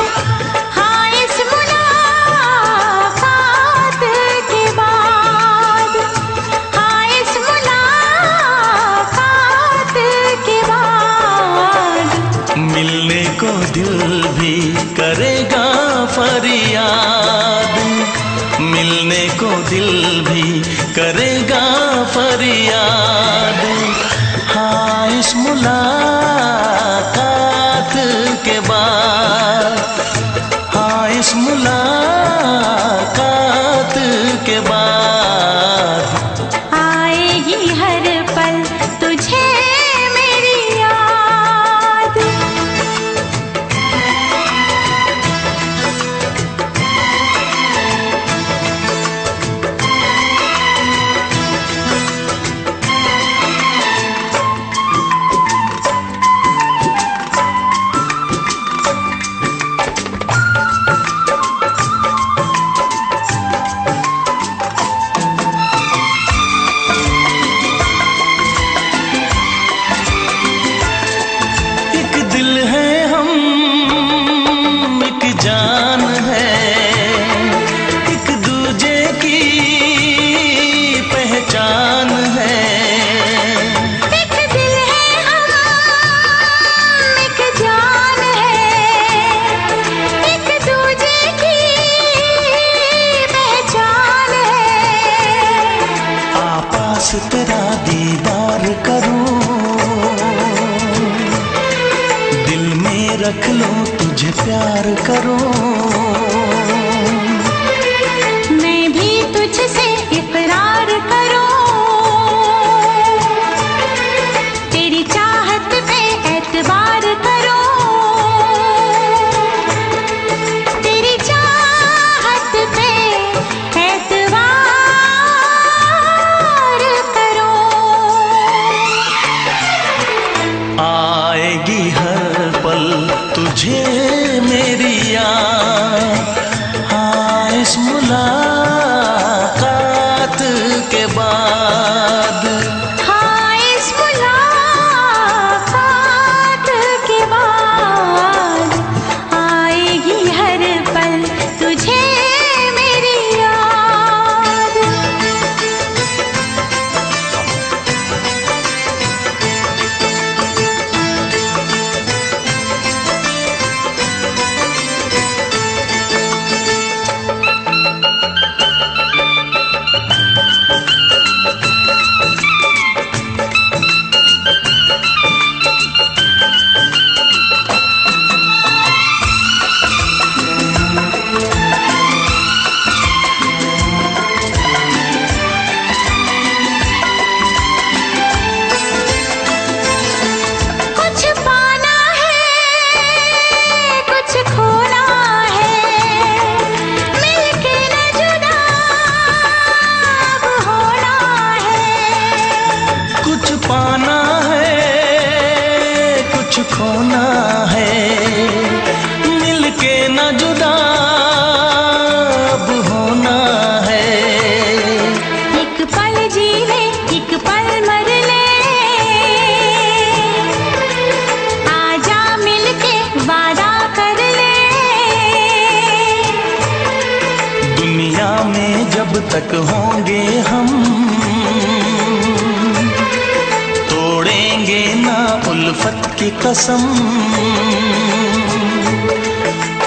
हाँ इस मुलाकात के बाद, हाँ इस मुलाकात के बाद मिलने को दिल भी करेगा फरियाद, मिलने को दिल भी करेगा फरियाद। हाँ इस मुलाकात के बाद, हाँ इस मुलाकात के बाद आएगी हर पल तुझे मेरी याद। एक दिल है हम, एक जान है, एक दूजे की पहचान है। एक दिल है हम, एक जान है, एक दूजे की पहचान है। आपास तेरा दीदार करूं, दिल में रख लो तुझे प्यार करूं। मैं भी तुझसे इकरार करूं, तेरी चाहत पे एतबार करूं, तेरी चाहत पे एतबार करूं। आएगी हर पल तुझे मेरी याद, हाँ इस मुलाकात के बाद। हाँ इस मुलाकात के बाद आएगी हर पल तुझे मेरी याद। कुछ पाना है, कुछ खोना है, मिलके न जुदा अब होना है। कुछ पाना है, कुछ खोना है, मिलके न जुदा अब होना है। एक पल जी ले, एक पल मर ले, आजा मिलके वादा कर ले। दुनिया में जब तक होंगे हम, तोड़ेंगे ना उल्फत की कसम,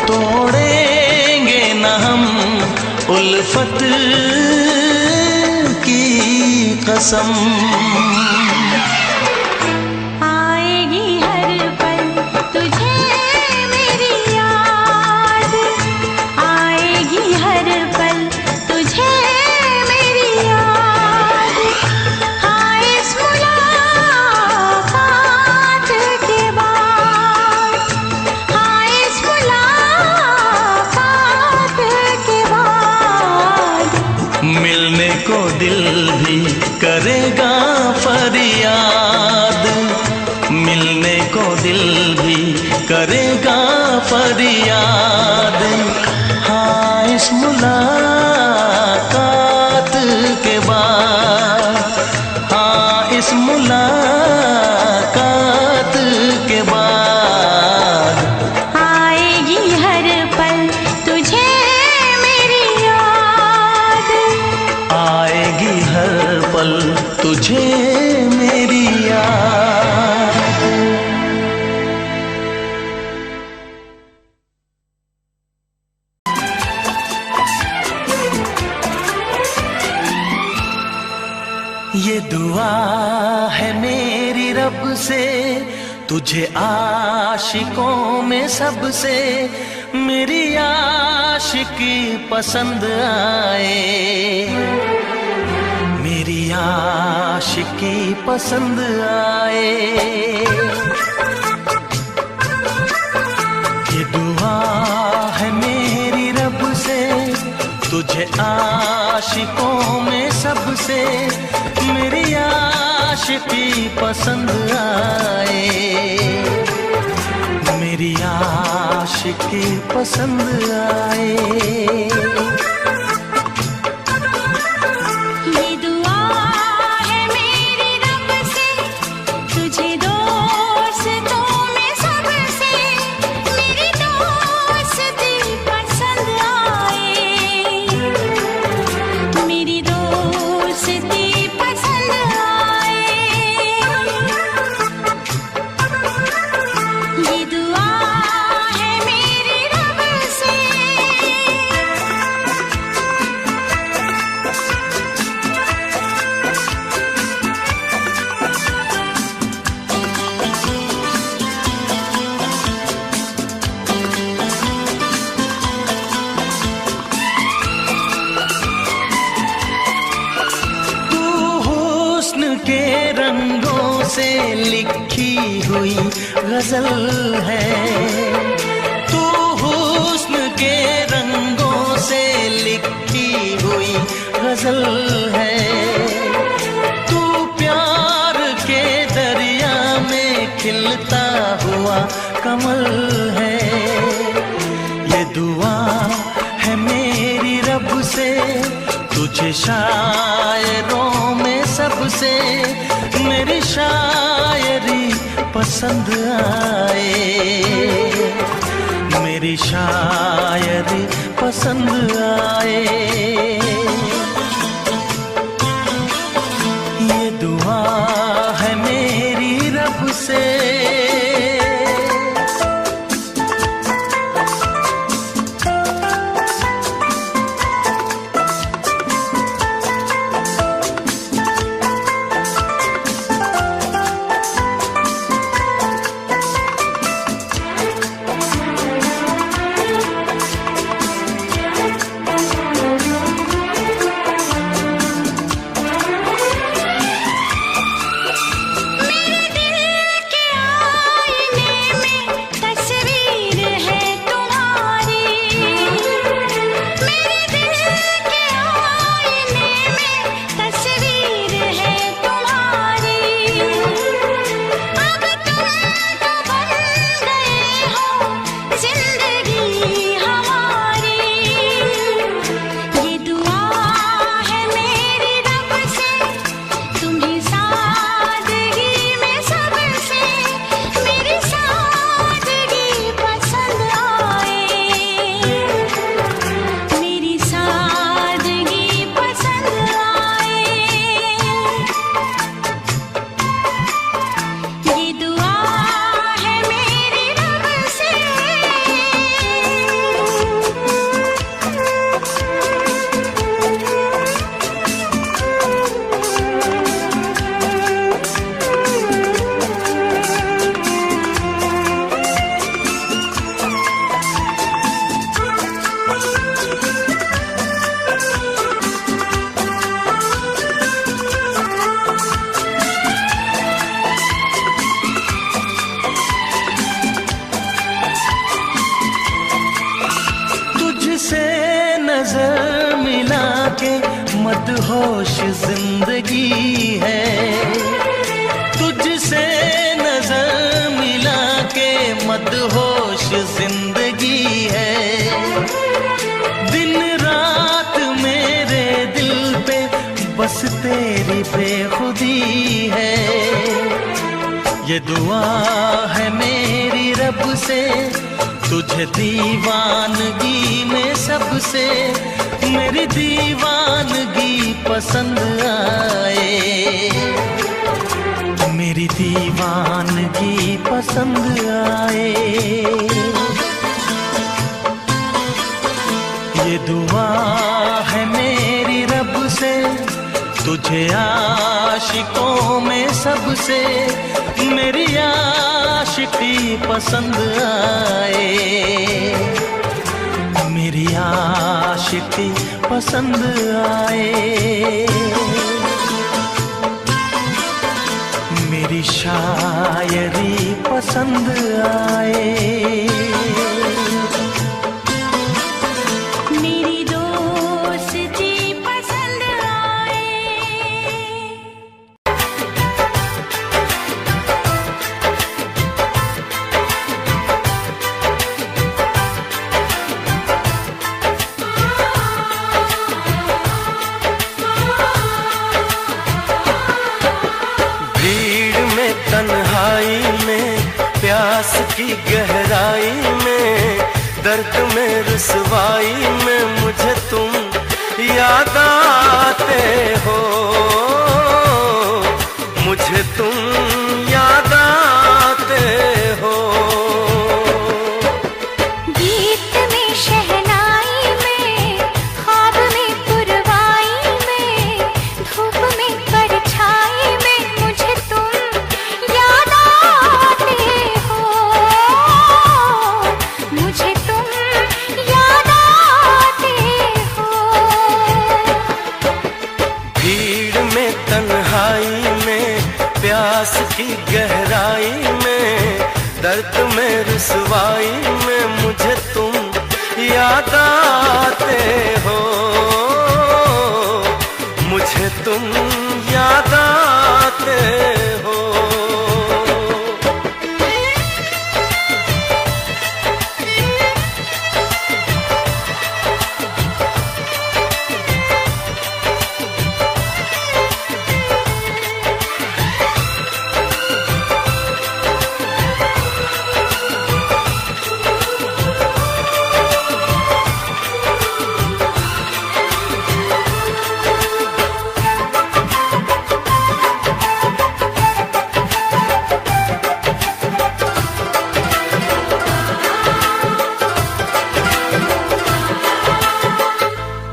तोड़ेंगे ना हम उल्फत की कसम। आएगी हर पल तुझे मेरी याद, आएगी हर पल तुझे मेरी याद। हाँ इस मुलाकात के बाद, हाँ इस मुलाकात के बाद मिलने को दिल भी करेगा फरियाद, मिलने को दिल भी करेगा फरियाद। हाँ इस मुलाकात के बाद, हाँ इस मुलाकात के बाद आएगी हर पल तुझे मेरी याद, आएगी हर पल तुझे मेरी याद। ये दुआ है मेरी रब से तुझे आशिकों में सबसे, मेरी आशिकी पसंद आए, मेरी आशिकी पसंद आए। ये दुआ है मेरी रब से तुझे आशिकों में सबसे, मेरी आशिकी पसंद आए, मेरी आशिकी पसंद आए। ये दुआ है मेरी रब से तुझे दोस्तों में सबसे, मेरी दोस्ती पसंद आए, मेरी दोस्ती पसंद आए। ये दुआ है मेरी रब से। तू हुस्न के रंगों से लिखी हुई गजल है, तू हुस्न के रंगों से लिखी हुई गजल है। तू प्यार के दरिया में खिलता हुआ कमल है। ये दुआ है मेरी रब से तुझे शायरों में सबसे, मेरी शायरी पसंद आए, मेरी शायरी पसंद आए। ये दुआ है मेरी रब से। नजर मिला के मदहोश जिंदगी है, तुझसे नजर मिला के मदहोश जिंदगी है। दिन रात मेरे दिल पे बस तेरी बेखुदी है। ये दुआ है मेरी रब से, तुझे दीवानगी में सबसे मेरी दीवानगी पसंद आए, मेरी दीवानगी पसंद आए। ये दुआ है मेरी रब से, तुझे आशिकों में सबसे मेरी आशिकी पसंद आए, मेरी आशिकी पसंद आए। मेरी शायरी पसंद आए। मेरी दोस्ती पसंद आए। भीड़ में तन्हाई में प्यास की गहराई में दर्द में रुसवाई में मुझे तुम याद आते हो, मुझे तुम याद आते हो। गीत में शहनाई में ख्वाब में पुरवाई में धूप में परछाई में मुझे तुम याद आते हो, मुझे तुम याद आते हो। भीड़ में तन्हाई में प्यास की गहराई में दर्द में रुसवाई में मुझे तुम याद आते हो, मुझे तुम याद आते हो।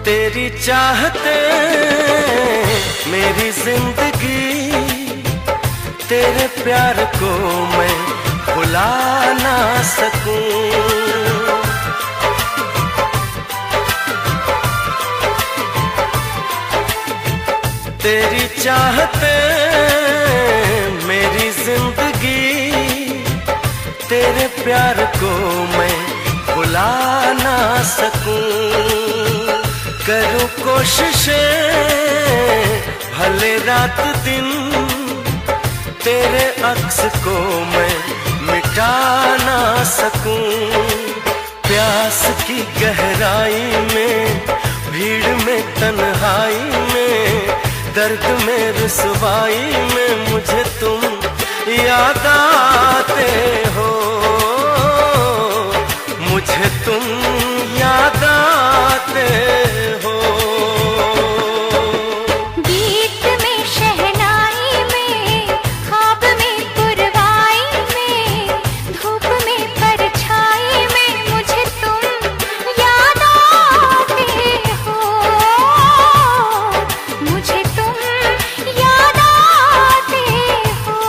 तेरी चाहते मेरी जिंदगी, तेरे प्यार को मैं भुला ना सकूं। तेरी चाहते मेरी जिंदगी, तेरे प्यार को मैं भुला ना सकूं। करूं कोशिशें भले रात दिन, तेरे अक्स को मैं मिटा ना सकूं। प्यास की गहराई में भीड़ में तन्हाई में दर्द में रुसवाई में मुझे तुम याद आते हो, मुझे तुम याद आते हो। गीत में शहनाई में ख्वाब में पुरवाई में धूप में परछाई में मुझे तुम याद आते हो, मुझे तुम याद आते हो।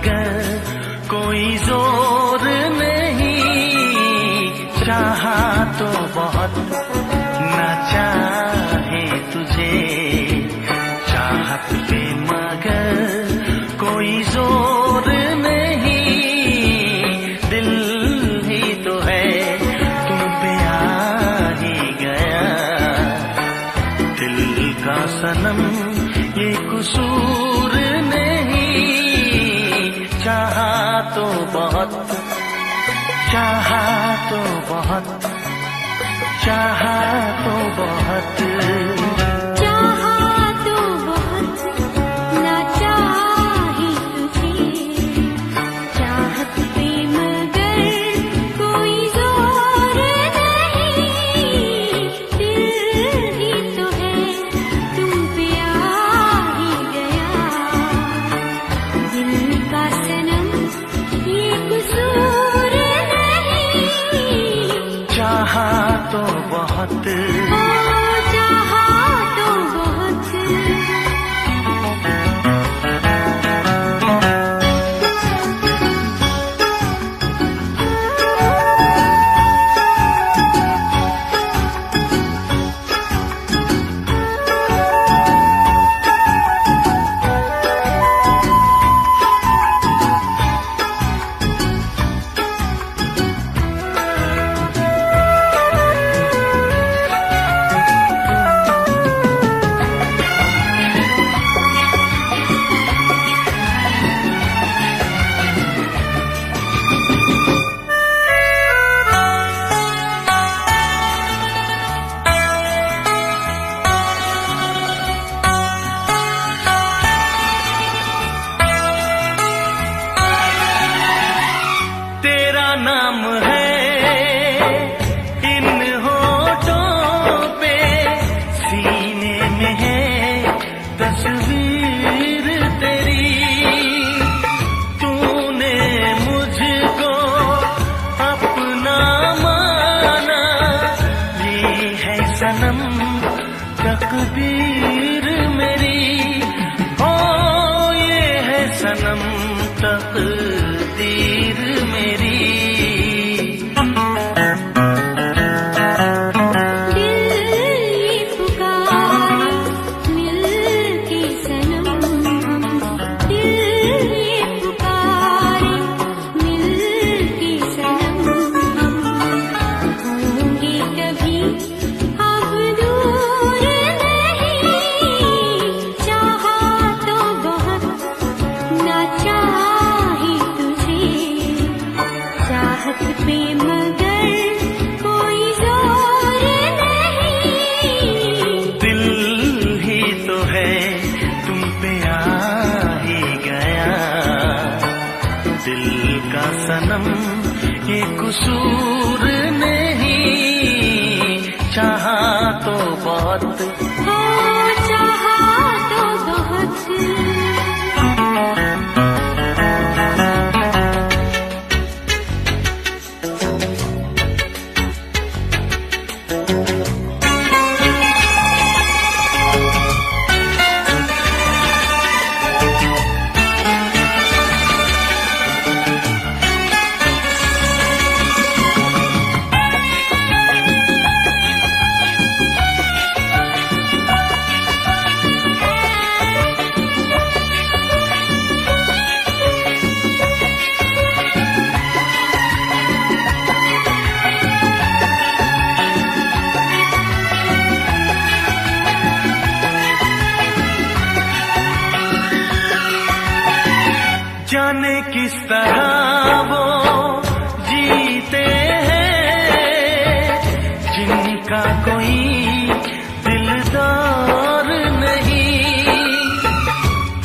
मगर कोई जोर नहीं, चाहा तो बहुत ना चाहे तुझे, चाहत पे मगर कोई जोर नहीं, दिल ही तो है तुम पे आ ही गया, दिल का सनम ये कसूर नहीं, चाहा तो बहुत, चाहा तो बहुत, चाहा तो बहुत, चाहा तो बहुत ना चाहे तुझे, चाहत पे मगर कोई जोर नहीं, दिल ही तो है तुम पे आ ही गया, दिल का सनम ये कसूर नहीं, चाहा तो बहुत, ओ चाहा तो बहुत। तेरा नाम है इन होठों पे, सीने में है तस्वीर तेरी, तूने मुझको अपना माना, ये है सनम तकदीर मेरी, ओ ये है सनम तकदीर मेरी। दिल ये पुकारे मिल के सनम हम, दिल ये पुकारे मिल के सनम हम, होंगे कभी अब दूर नहीं, चाहा तो बहुत ना चाहे तुझे, चाहत पे मगर कोई जोर नहीं, दिल ही तो है तुम पे आ ही गया, दिल का सनम ये कसूर नहीं, चाहा तो बहुत, ओ चाहा तो बहुत। जाने किस तरह वो जीते हैं जिनका कोई दिलदार नहीं,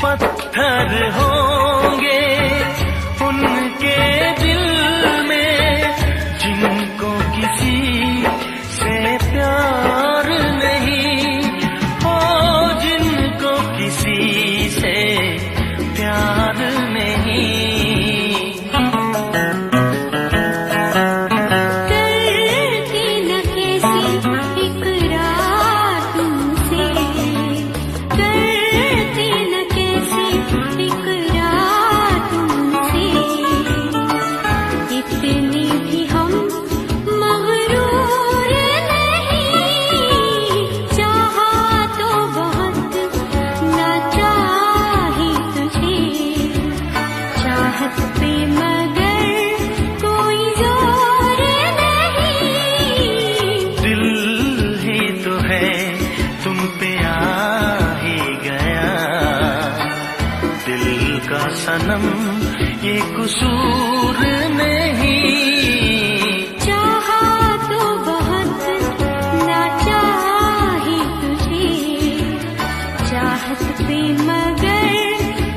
पत्थर होंगे उनके दिल में जिनको किसी से प्यार नहीं, ओ जिनको किसी से प्यार नहीं। करती न कैसी इकरार तुमसे, करती न कैसी इकरार तुमसे, पे मगर कोई जोर नहीं। दिल ही तो है तुम पे आ ही गया, दिल का सनम ये कसूर नहीं। चाहा तो बहुत ना चाही तुझे, चाहत पे मगर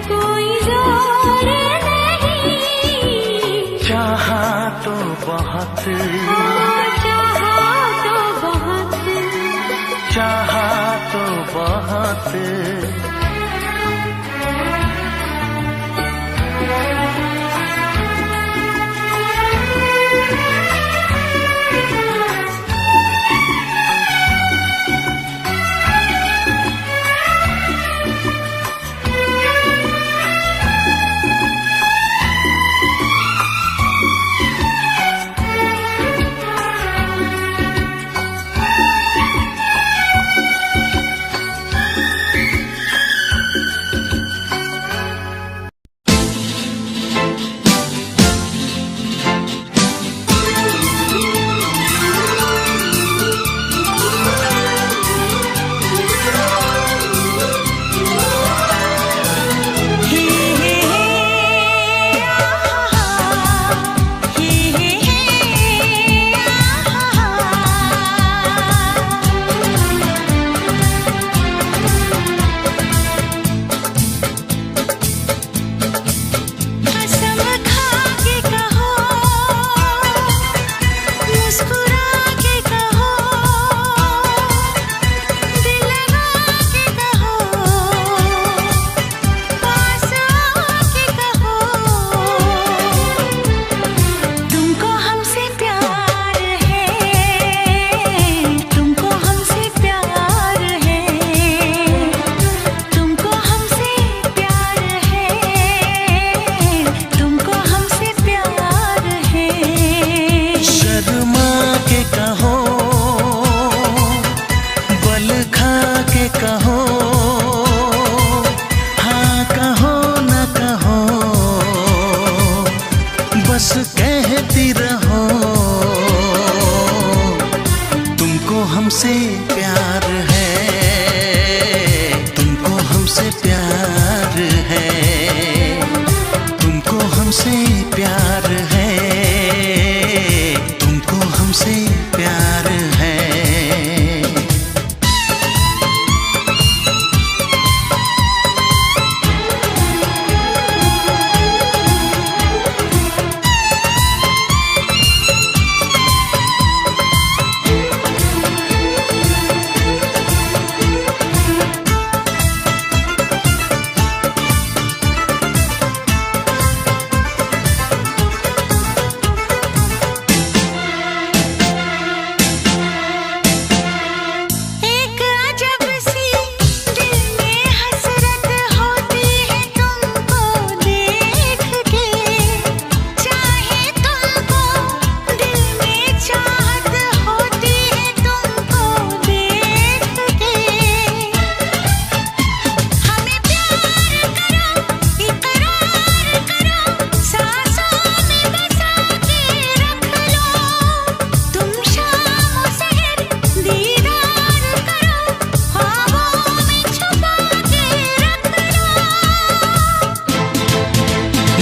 कोई जोर नहीं। चाहा तो बहुत, चाहा तो बहुत, चाहा तो बहुत। हमसे प्यार है, तुमको हमसे प्यार है, तुमको हमसे प्यार है, तुमको हमसे प्यार है।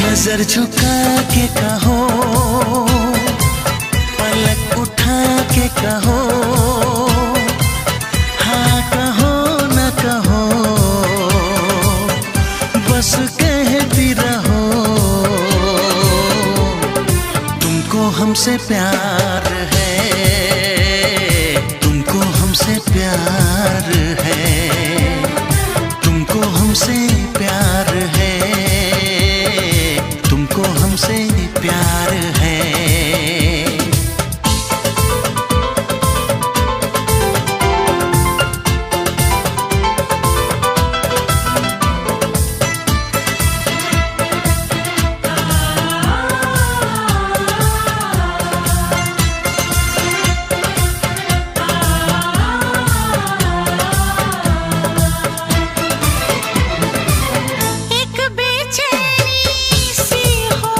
नजर झुका के कहो, पलक उठा के कहो, हाँ कहो न कहो, बस कहती रहो। तुमको हमसे प्यार है, तुमको हमसे प्यार है, तुमको हमसे प्यार है, तुमको हमसे प्यार है। एक बेचैनी सी हो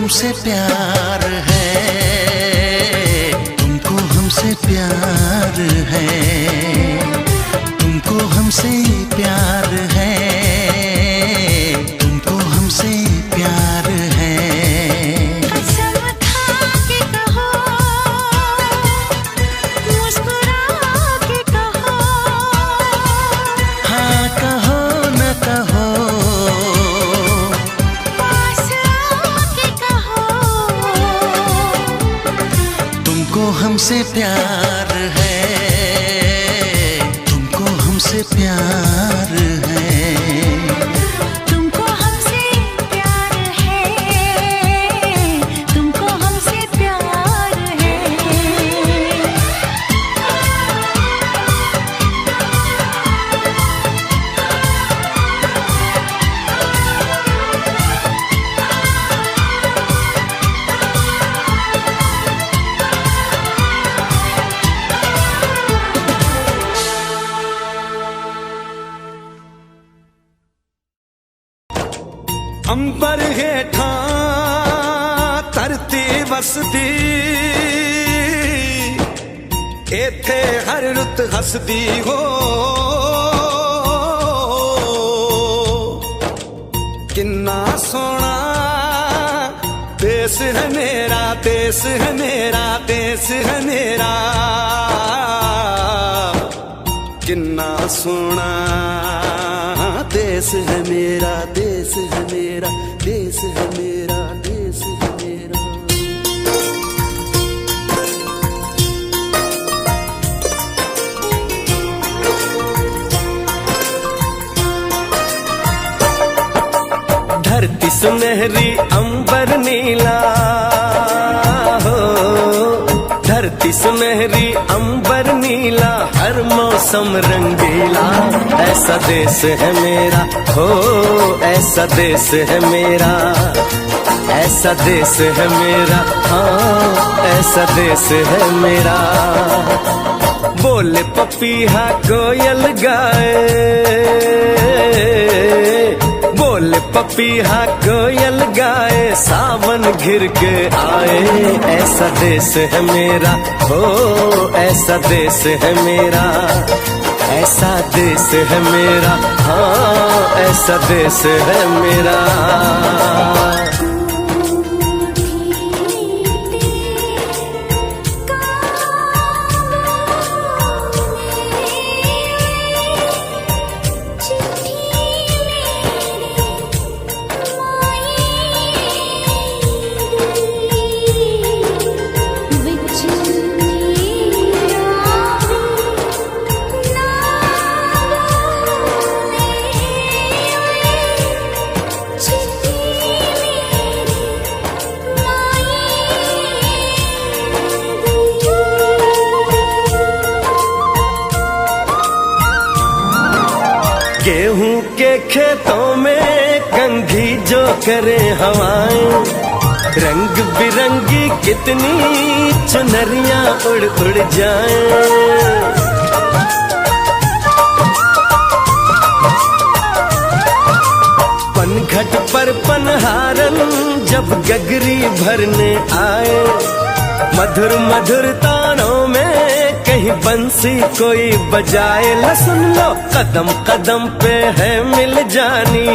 हमसे प्यार है, तुमको हमसे प्यार है, तुमको हमसे प्यार है, तुमको हमसे प्यार है। कसम खा के कहो, मुस्कुरा के कहो, हाँ कहो न कहो, पास आके कहो, तुमको हमसे प्यार है, तुमको हमसे प्यार है। तुमको हमसे प्यार है, तुमको हमसे प्यार है। अंबर हेठा धरती वसदी, एथे हर रुत हसदी हो। किन्ना सोना देश है मेरा, देश है मेरा, देश है मेरा। किन्ना सोना देश है मेरा, देश है मेरा, देश है मेरा, देश है मेरा। धरती सुनहरी अंबर नीला हो, धरती सुनहरी अंबर नीला, हर मौसम रंगीला। ऐसा देश है मेरा हो, ऐसा देश है मेरा, ऐसा देश है मेरा, हाँ ऐसा देश है मेरा। बोले पपीहा कोयल गाए, बोले पपीहा कोयल गाए, सावन घिर के आए। ऐसा देश है मेरा हो, ऐसा देश है मेरा, ऐसा देश है मेरा, हाँ ऐसा देश है मेरा। गेहूं के खेतों में कंघी जो करे हवाएं, रंग बिरंगी कितनी चुनरियां उड़ उड़ जाएं। पनघट पर पनहारन जब गगरी भरने आए, मधुर मधुर तानों में कहीं बंसी कोई बजाए। ल सुन लो कदम कदम पे है मिल जानी,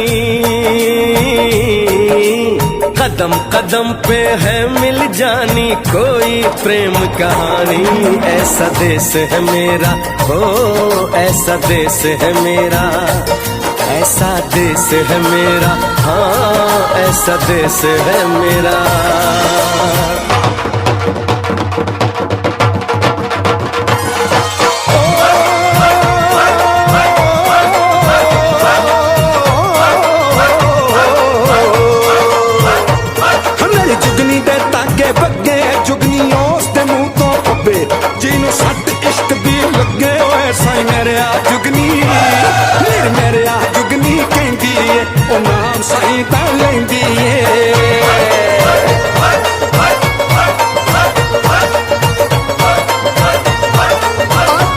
कदम कदम पे है मिल जानी कोई प्रेम कहानी। ऐसा देश है मेरा हो, ऐसा देश है मेरा, ऐसा देश है मेरा, हाँ ऐसा देश है मेरा। ਜਿਹਨੂੰ ਸੱਟ ਇਸ਼ਕ ਦੀ ਲੱਗੇ ਓਏ ਸਾਈ ਮੇਰੇ ਆ ਜੁਗਨੀ, ਮੇਰੇ ਆ ਜੁਗਨੀ ਕਹਿੰਦੀ ਏ ਉਹ ਨਾਮ ਸਾਈ ਤਾਂ ਲੈਂਦੀ ਏ।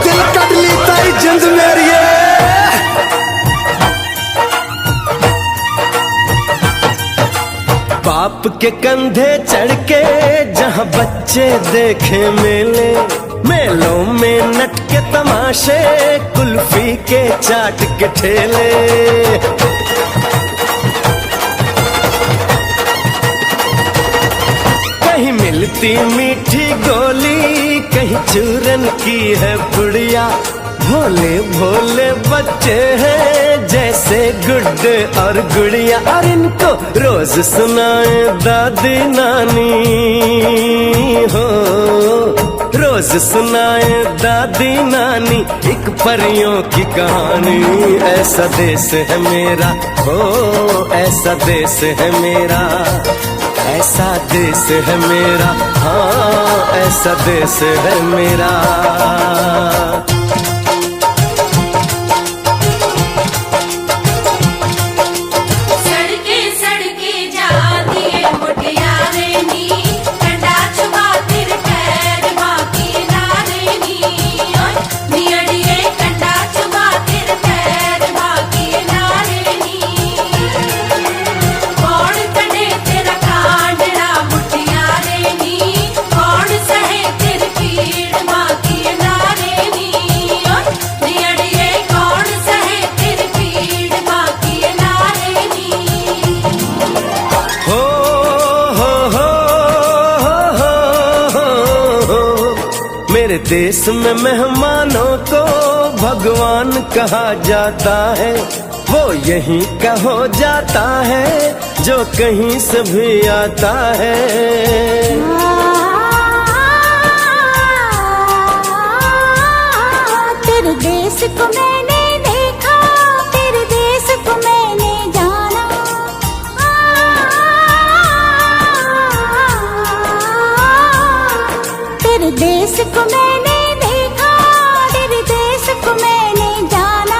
ਦਿਲ ਕੱਢ ਲਈ ਤਾਈ ਜਿੰਦ ਮੇਰੀਏ। बाप के कंधे चढ़ के जहाँ बच्चे देखे मेले, मेलों में नट के तमाशे, कुल्फी के चाट के ठेले। कहीं मिलती मीठी गोली, कहीं चूरन की है पुड़िया। भोले भोले बच्चे हैं जैसे गुड्डे और गुड़िया, और इनको रोज सुनाए दादी नानी हो, रोज सुनाए दादी नानी एक परियों की कहानी। ऐसा देश है मेरा हो, ऐसा देश है मेरा, ऐसा देश है मेरा, हाँ ऐसा देश है मेरा। मेरे देश में मेहमानों को भगवान कहा जाता है, वो यहीं का हो जाता है जो कहीं से भी आता है। तेरे देश को मैंने देखा, तेरे देश को मैंने जाना, तेरे देश को मैंने देखा, तेरे देश को मैंने जाना।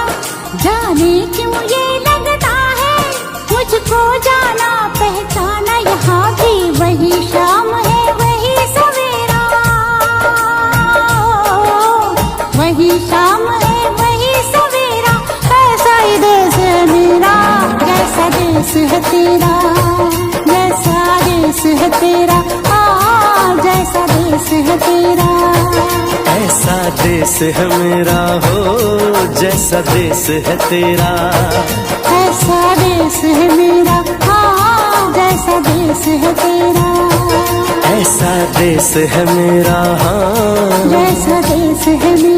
जाने क्यों ये लगता है मुझको जाना पहचाना, यहाँ भी वही शाम है वही सवेरा, वही शाम है वही सवेरा। ऐसा ही देश है मेरा, जैसा देश है तेरा, जैसा देश है तेरा, जैसा देश है तेरा। ऐसा देश है मेरा हो, जैसा देश है तेरा, ऐसा देश है मेरा, हाँ जैसा देश है तेरा। ऐसा देश है मेरा, हाँ जैसा देश है मेरा।